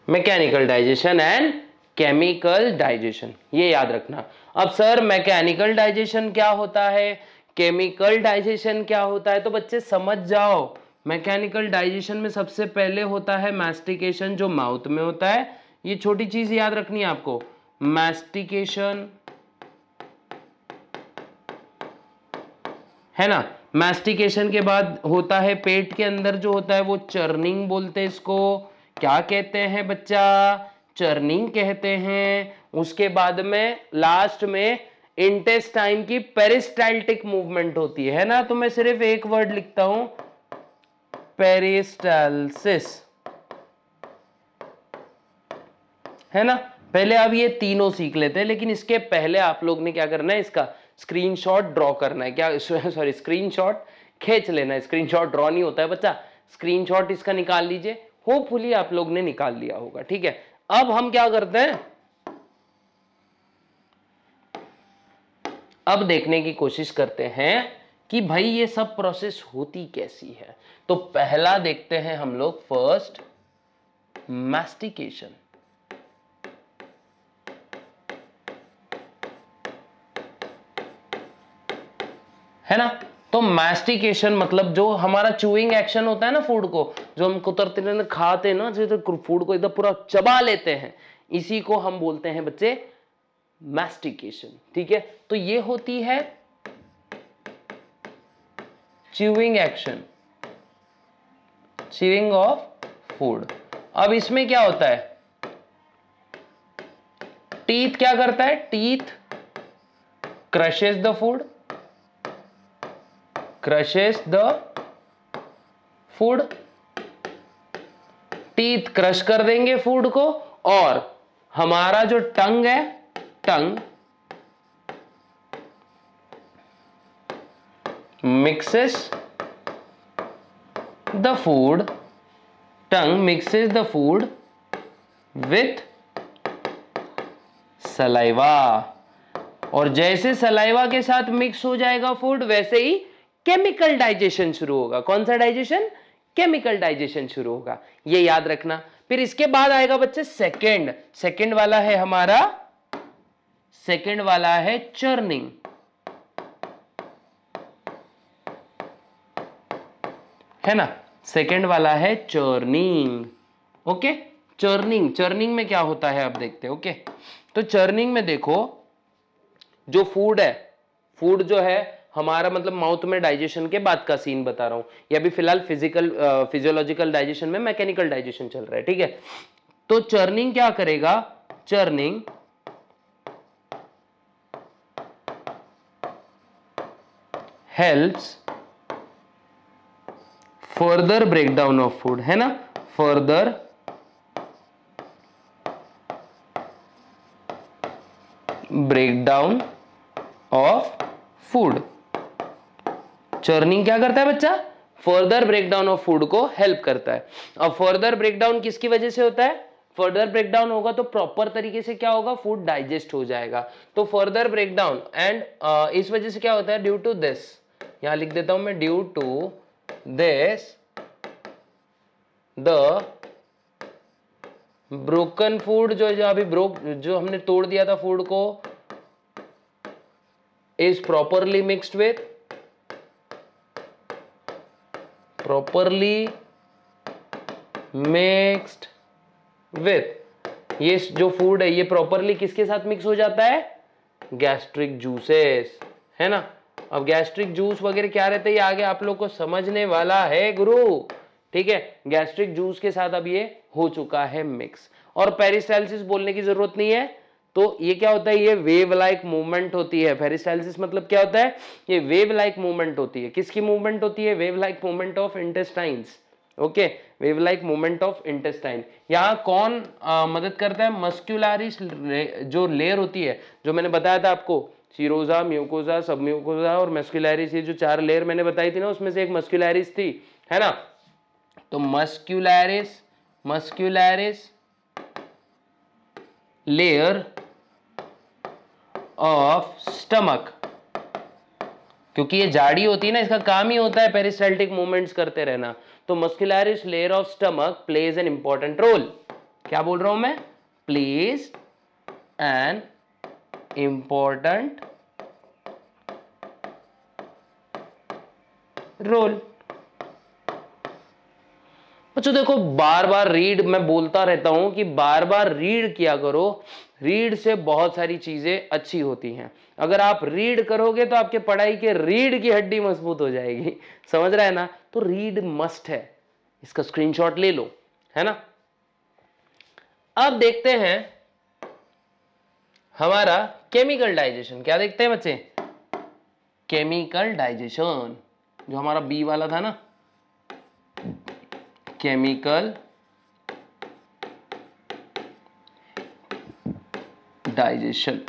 Mechanical digestion and chemical digestion, ये याद रखना। अब सर मैकेनिकल डाइजेशन क्या होता है, केमिकल डाइजेशन क्या होता है, तो बच्चे समझ जाओ। मैकेनिकल डाइजेशन में सबसे पहले होता है मैस्टिकेशन, जो माउथ में होता है। ये छोटी चीज याद रखनी है आपको, मैस्टिकेशन, है ना। मैस्टिकेशन के बाद होता है पेट के अंदर जो होता है वो चर्निंग बोलते हैं इसको। क्या कहते हैं बच्चा, चर्निंग कहते हैं। उसके बाद में लास्ट में इंटेस्टाइन की पेरिस्टाल्टिक मूवमेंट होती है ना। तो मैं सिर्फ एक वर्ड लिखता हूं, पेरिस्टालसिस, है ना। पहले आप ये तीनों सीख लेते हैं, लेकिन इसके पहले आप लोग ने क्या करना है, इसका स्क्रीनशॉट ड्रॉ करना है। क्या, सॉरी, स्क्रीनशॉट खींच लेना है। स्क्रीनशॉट ड्रॉ नहीं होता है बच्चा, स्क्रीनशॉट इसका निकाल लीजिए। होपफुली आप लोग ने निकाल लिया होगा, ठीक है। अब हम क्या करते हैं, अब देखने की कोशिश करते हैं कि भाई ये सब प्रोसेस होती कैसी है। तो पहला देखते हैं हम लोग, फर्स्ट मैस्टिकेशन, है ना। तो मैस्टिकेशन मतलब जो हमारा चूइंग एक्शन होता है ना फूड को, जो हम कुतरते खाते हैं ना, जो फूड को एकदम पूरा चबा लेते हैं, इसी को हम बोलते हैं बच्चे मैस्टिकेशन, ठीक है। तो ये होती है chewing action, chewing of food. अब इसमें क्या होता है, टीथ क्या करता है, teeth crushes the food, crushes the food, teeth crush कर देंगे फूड को। और हमारा जो टंग है, tongue mixes the food, tongue mixes the food with saliva. और जैसे सलाइवा के साथ मिक्स हो जाएगा फूड, वैसे ही केमिकल डाइजेशन शुरू होगा। कौन सा डाइजेशन, केमिकल डाइजेशन शुरू होगा, ये याद रखना। फिर इसके बाद आएगा बच्चे सेकंड, सेकंड वाला है हमारा, सेकंड वाला है चर्निंग, है ना। सेकंड वाला है चर्निंग, ओके। चर्निंग, चर्निंग में क्या होता है अब देखते हैं, ओके। तो चर्निंग में देखो, जो फूड है, फूड जो है हमारा मतलब माउथ में डाइजेशन के बाद का सीन बता रहा हूं, या अभी फिलहाल फिजियोलॉजिकल डाइजेशन में मैकेनिकल डाइजेशन चल रहा है, ठीक है। तो चर्निंग क्या करेगा, churning helps further breakdown of food, है ना, further breakdown of food. Churning क्या करता है बच्चा, फर्दर ब्रेकडाउन ऑफ फूड को हेल्प करता है। अब फर्दर ब्रेकडाउन किसकी वजह से होता है, फर्दर ब्रेकडाउन होगा तो प्रॉपर तरीके से क्या होगा, फूड डाइजेस्ट हो जाएगा। तो फर्दर ब्रेकडाउन एंड इस वजह से क्या होता है, ड्यू टू दिस, यहां लिख देता हूं मैं, due to this the broken food, जो अभी जो हमने तोड़ दिया था फूड को, is properly mixed with, properly mixed with, ये जो फूड है ये प्रॉपरली किसके साथ मिक्स हो जाता है, गैस्ट्रिक जूसेस, है ना। अब गैस्ट्रिक जूस वगैरह क्या रहते हैं, ये आगे आप लोग को समझने वाला है गुरु, ठीक है। गैस्ट्रिक जूस के साथ अब ये हो चुका है मिक्स। और पेरिस्टाल्सिस बोलने की जरूरत नहीं है, तो ये क्या होता है, ये वेव लाइक मूवमेंट होती है। पेरिस्टाल्सिस मतलब क्या होता है, ये वेव लाइक मूवमेंट होती है। किसकी मूवमेंट होती है, wave like movement of intestines, okay, wave like movement of intestine. यहाँ कौन मदद करता है, मस्क्यूलरिस जो लेयर होती है, जो मैंने बताया था आपको, सीरोजा, म्यूकोजा, सब म्यूकोजा और मस्क्यूलरिस, ये जो 4 लेयर मैंने बताई थी ना, उसमें से एक मस्क्यूलरिस थी, है ना। तो muscularis, muscularis layer of stomach, क्योंकि ये जाड़ी होती है ना, इसका काम ही होता है पेरिस्टाल्टिक मूवमेंट्स करते रहना। तो muscularis layer of stomach plays an important role. क्या बोल रहा हूं मैं, प्लेज an important role। बच्चों देखो, बार बार रीड मैं बोलता रहता हूं कि बार बार रीड किया करो। रीड से बहुत सारी चीजें अच्छी होती हैं। अगर आप रीड करोगे तो आपके पढ़ाई के रीड की हड्डी मजबूत हो जाएगी। समझ रहा है ना? तो रीड मस्ट है, इसका स्क्रीनशॉट ले लो, है ना। अब देखते हैं हमारा केमिकल डाइजेशन। क्या देखते हैं बच्चे? केमिकल डाइजेशन, जो हमारा बी वाला था ना, केमिकल डाइजेशन,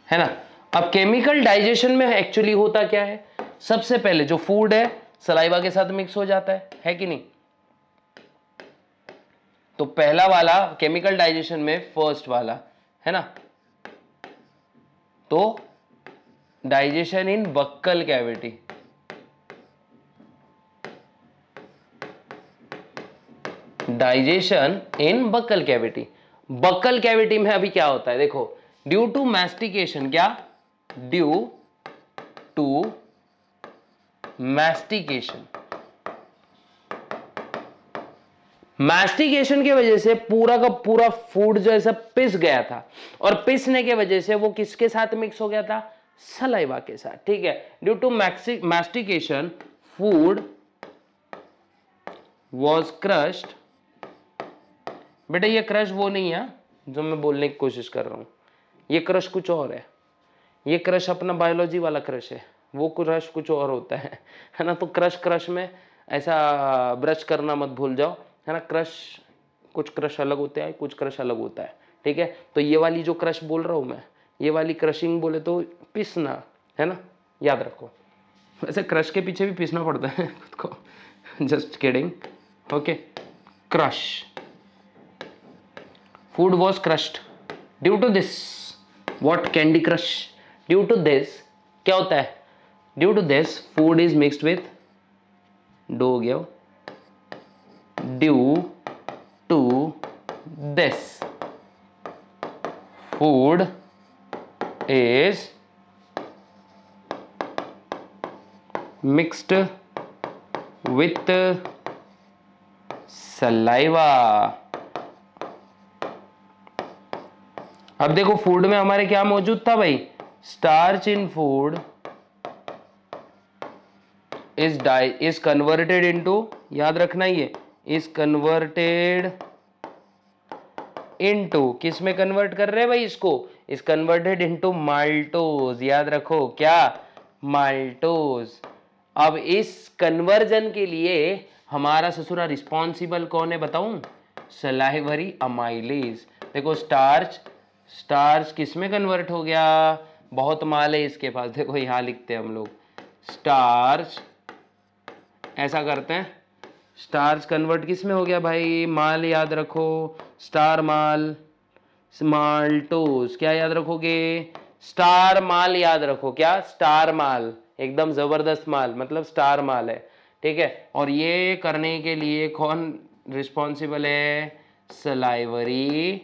है ना। अब केमिकल डाइजेशन में एक्चुअली होता क्या है? सबसे पहले जो फूड है सलाइवा के साथ मिक्स हो जाता है कि नहीं? तो पहला वाला केमिकल डाइजेशन में फर्स्ट वाला, है ना। तो डाइजेशन इन बक्कल कैविटी, डाइजेशन इन बक्कल कैविटी। बक्कल कैविटी में अभी क्या होता है देखो, ड्यू टू मैस्टिकेशन, क्या? ड्यू टू मैस्टिकेशन, मैस्टिकेशन की वजह से पूरा का पूरा फूड जो है सब पिस गया था, और पिसने के वजह से वो किसके साथ मिक्स हो गया था? सलाइवा के साथ, ठीक है। Due to mastication food was crushed. बेटा ये क्रश वो नहीं है जो मैं बोलने की कोशिश कर रहा हूं, ये क्रश कुछ और है। ये क्रश अपना बायोलॉजी वाला क्रश है, वो क्रश कुछ और होता है ना। तो क्रश में ऐसा ब्रश करना मत भूल जाओ, है ना। क्रश, कुछ क्रश अलग होते हैं, कुछ क्रश अलग होता है, ठीक है। तो ये वाली जो क्रश बोल रहा हूं मैं, ये वाली क्रशिंग बोले तो पिसना, है ना, याद रखो। वैसे क्रश के पीछे भी पिसना पड़ता है खुद को, just kidding, okay. Crush, food was crushed due to this, what? Candy crush. Due to this क्या होता है? Due to this food is mixed with, dough हो गया, due to this food is mixed with saliva. अब देखो food में हमारे क्या मौजूद था भाई? Starch in food is converted into, याद रखना ये, इज कन्वर्टेड इनटू, किस में कन्वर्ट कर रहे हैं भाई इसको? इज कन्वर्टेड इनटू माल्टोज, याद रखो, क्या? माल्टोज। अब इस कन्वर्जन के लिए हमारा ससुरा रिस्पॉन्सिबल कौन है बताऊं? Salivary amylase. देखो स्टार्च किस में कन्वर्ट हो गया? बहुत माल है इसके पास, देखो यहां लिखते हैं हम लोग, स्टार्च, ऐसा करते हैं। स्टार्च कन्वर्ट किस में हो गया भाई? माल, याद रखो, स्टार माल, माल्टोज, क्या याद रखोगे? स्टार माल, याद रखो, क्या? स्टार माल, एकदम जबरदस्त माल, मतलब स्टार माल है, ठीक है। और ये करने के लिए कौन रिस्पॉन्सिबल है? Salivary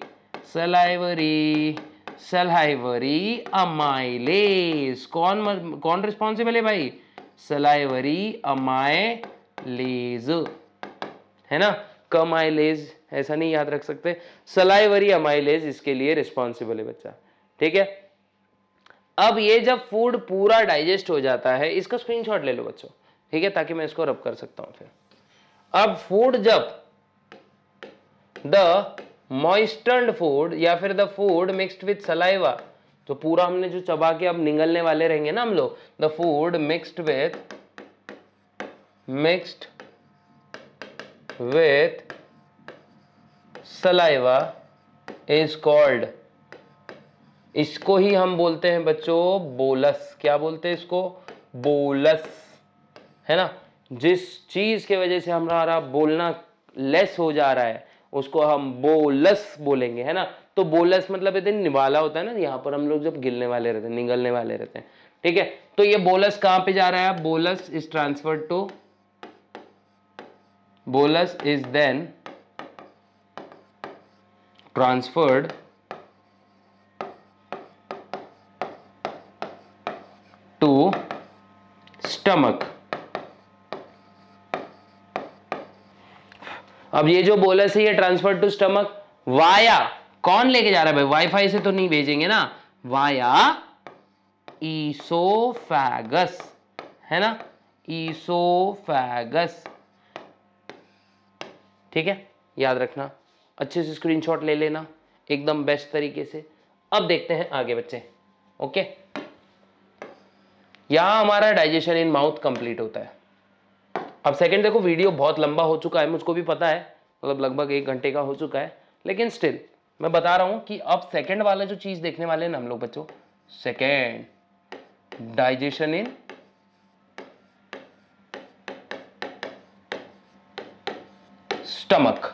amylase. कौन रिस्पॉन्सिबल है भाई? सलाइवरी अमाइलेज, है ना। कमाइलेज ऐसा नहीं याद रख सकते, सलाइवरी अमाइलेज इसके लिए रिस्पॉन्सिबल है बच्चा, ठीक है। अब ये जब फूड पूरा डाइजेस्ट हो जाता है, इसका स्क्रीनशॉट ले लो बच्चों, ठीक है, ताकि मैं इसको रब कर सकता हूं फिर। अब फूड जब द मॉइस्टर्ड फूड या फिर the food mixed with saliva, तो पूरा हमने जो चबा के अब निगलने वाले रहेंगे ना हम लोग, the food mixed with saliva is called, इसको ही हम बोलते हैं बच्चों बोलस। क्या बोलते हैं इसको? बोलस, है ना। जिस चीज के वजह से हमारा बोलना लेस हो जा रहा है उसको हम बोलस बोलेंगे, है ना। तो बोलस मतलब इतने निवाला होता है ना, यहाँ पर हम लोग जब गिलने वाले रहते हैं, निगलने वाले रहते हैं, ठीक है। तो ये बोलस कहां पे जा रहा है? Bolus is transferred to, bolus is then transferred to stomach. अब ये जो बोलस है ये ट्रांसफर टू स्टमक वाया, कौन लेके जा रहा है भाई, वाईफाई से तो नहीं भेजेंगे ना, वाया ईसोफेगस, है ना, ईसोफेगस। ठीक है, याद रखना, अच्छे से स्क्रीनशॉट ले लेना एकदम बेस्ट तरीके से। अब देखते हैं आगे बच्चे। ओके, यहां हमारा डाइजेशन इन माउथ कंप्लीट होता है। अब सेकंड देखो, वीडियो बहुत लंबा हो चुका है, मुझको भी पता है, मतलब लगभग 1 घंटे का हो चुका है, लेकिन स्टिल मैं बता रहा हूं कि अब सेकंड वाला जो चीज देखने वाले हैं ना हम लोग बच्चों, सेकंड डाइजेशन इन स्टमक।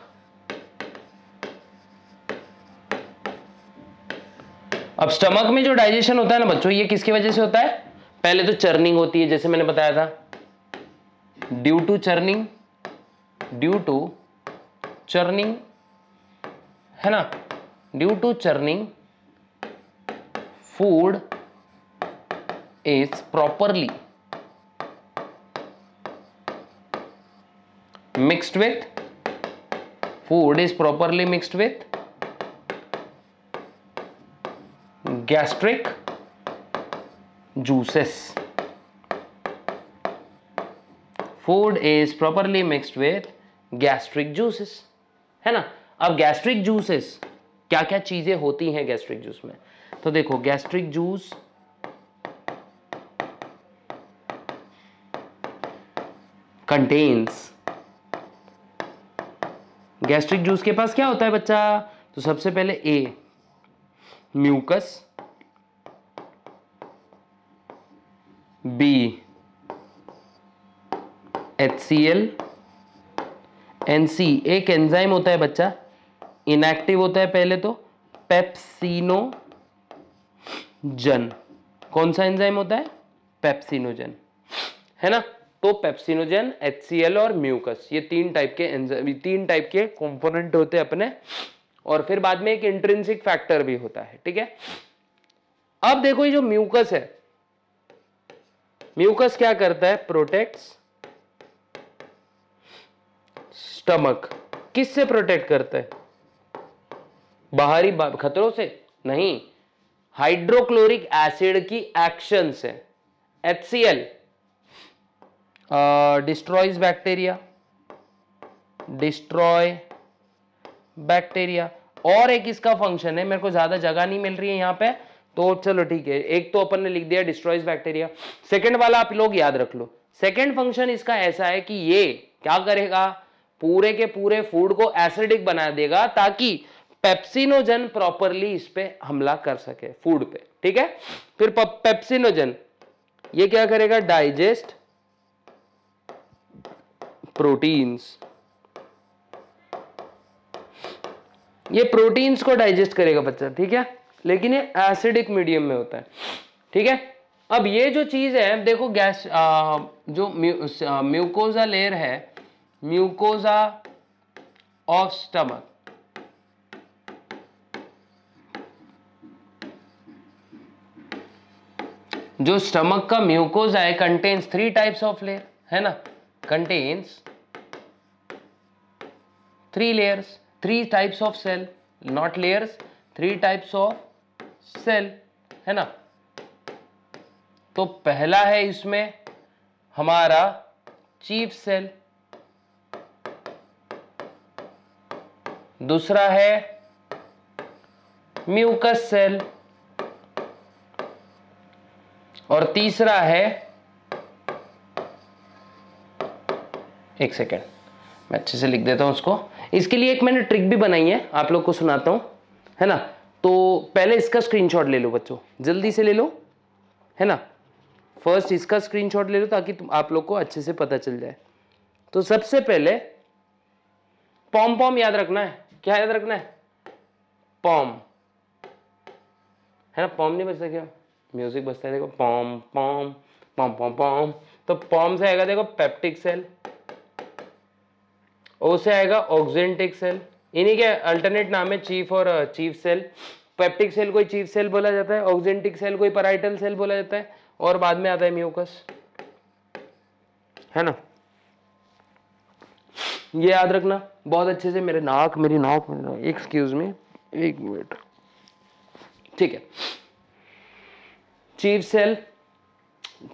अब स्टमक में जो डाइजेशन होता है ना बच्चों, ये किसकी वजह से होता है, पहले तो चर्निंग होती है, जैसे मैंने बताया था, ड्यू टू चर्निंग, है ना, due to churning food is properly mixed with gastric juices. Food is properly mixed with gastric juices, है ना। अब गैस्ट्रिक जूसेस क्या क्या चीजें होती हैं गैस्ट्रिक जूस में, तो देखो gastric juice contains, gastric juice के पास क्या होता है बच्चा, तो सबसे पहले ए म्यूकस, बी HCl, NC एक एंजाइम होता है बच्चा, इनएक्टिव होता है पहले तो, पेप्सिनोजन। कौन सा एंजाइम होता है, पेप्सिनोजन, है ना। तो पेप्सिनोजन, HCl और म्यूकस, ये 3 टाइप के एंजाइम, 3 टाइप के कंपोनेंट होते हैं अपने, और फिर बाद में एक इंट्रिंसिक फैक्टर भी होता है। ठीक है, अब देखो ये जो म्यूकस है, म्यूकस क्या करता है, प्रोटेक्ट्स स्टमक। किससे प्रोटेक्ट करता है, बाहरी खतरों से नहीं, हाइड्रोक्लोरिक एसिड की एक्शन से। HCl डिस्ट्रॉय बैक्टीरिया, और एक इसका फंक्शन है, मेरे को ज्यादा जगह नहीं मिल रही है यहाँ पे, तो चलो ठीक है, एक तो अपन ने लिख दिया डिस्ट्रॉयज बैक्टीरिया, सेकंड वाला आप लोग याद रख लो। सेकंड फंक्शन इसका ऐसा है कि ये क्या करेगा, पूरे के पूरे फूड को एसिडिक बना देगा, ताकि पेप्सिनोजन प्रॉपरली इस पे हमला कर सके फूड पे। ठीक है, फिर पेप्सिनोजन ये क्या करेगा, डाइजेस्ट प्रोटीन्स, ये प्रोटीन्स को डाइजेस्ट करेगा बच्चा। ठीक है, लेकिन ये एसिडिक मीडियम में होता है। ठीक है, अब ये जो चीज है देखो, गैस जो म्यूकोजा लेयर है, म्यूकोजा ऑफ स्टमक, जो स्टमक का म्यूकोजा है, कंटेन्स 3 टाइप्स ऑफ लेयर, है ना, contains 3 layers, 3 types of cell, not layers, 3 types of cell, है ना। तो पहला है इसमें हमारा चीफ सेल, दूसरा है म्यूकस सेल, और तीसरा है, एक सेकेंड मैं अच्छे से लिख देता हूं उसको, इसके लिए एक मैंने ट्रिक भी बनाई है, आप लोग को सुनाता हूं, है ना। तो पहले इसका स्क्रीनशॉट ले लो बच्चों, जल्दी से ले लो, है ना। फर्स्ट इसका स्क्रीनशॉट ले लो ताकि आप लोग को अच्छे से पता चल जाए। तो सबसे पहले पॉम पॉम याद रखना है, क्या याद रखना है, पॉम, है ना। पॉम नहीं बजता क्या, म्यूजिक बजता है देखो, पॉम पॉम पॉम पॉम पॉम। तो पॉम से आएगा देखो पेप्टिक सेल, ओ से आएगा ऑक्जेंटिक सेल, इन्हीं के अल्टरनेट नाम है चीफ और चीफ सेल। पेप्टिक सेल कोई चीफ सेल बोला जाता है, ऑक्जेंटिक सेल कोई पैराइटल सेल बोला जाता है, और बाद में आता है म्यूकस, है ना। ये याद रखना बहुत अच्छे से। मेरी नाक एक्सक्यूज मी, एक मिनट, ठीक है। Chief cell,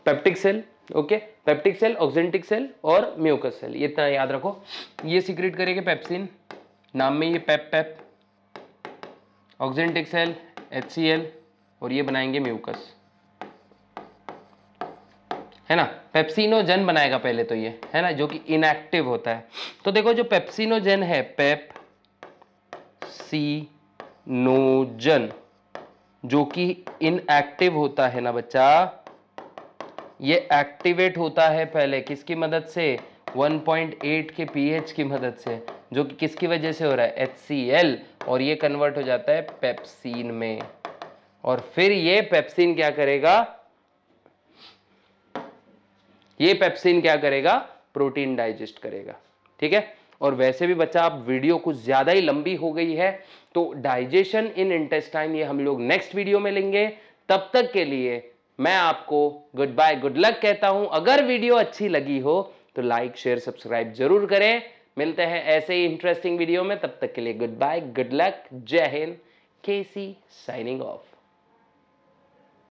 peptic cell, okay, peptic cell, oxyntic cell और म्यूकस सेल, ये इतना याद रखो। ये सीक्रेट करेंगे पेप्सिन, नाम में ये पेप, ऑक्जेंटिक सेल HCl, और ये बनाएंगे म्यूकस, है ना। पेप्सिनोजन बनाएगा पहले तो ये, है ना, जो कि इनएक्टिव होता है। तो देखो जो पेप्सिनोजन है, पेप्सिनोजन, जो कि इनएक्टिव होता है ना बच्चा, ये एक्टिवेट होता है पहले किसकी मदद से, 1.8 के pH की मदद से, जो कि किसकी वजह से हो रहा है, HCl, और ये कन्वर्ट हो जाता है पेप्सिन में, और फिर ये पेप्सिन क्या करेगा, ये पेप्सिन क्या करेगा, प्रोटीन डाइजेस्ट करेगा, ठीक है। और वैसे भी बच्चा आप वीडियो कुछ ज्यादा ही लंबी हो गई है, तो डाइजेशन इन इंटेस्टाइन ये हम लोग नेक्स्ट वीडियो में लेंगे। तब तक के लिए मैं आपको गुड बाय, गुड लक कहता हूं। अगर वीडियो अच्छी लगी हो तो लाइक शेयर सब्सक्राइब जरूर करें। मिलते हैं ऐसे ही इंटरेस्टिंग वीडियो में, तब तक के लिए गुड बाय, गुड लक, जय हिंद, केसी साइनिंग ऑफ।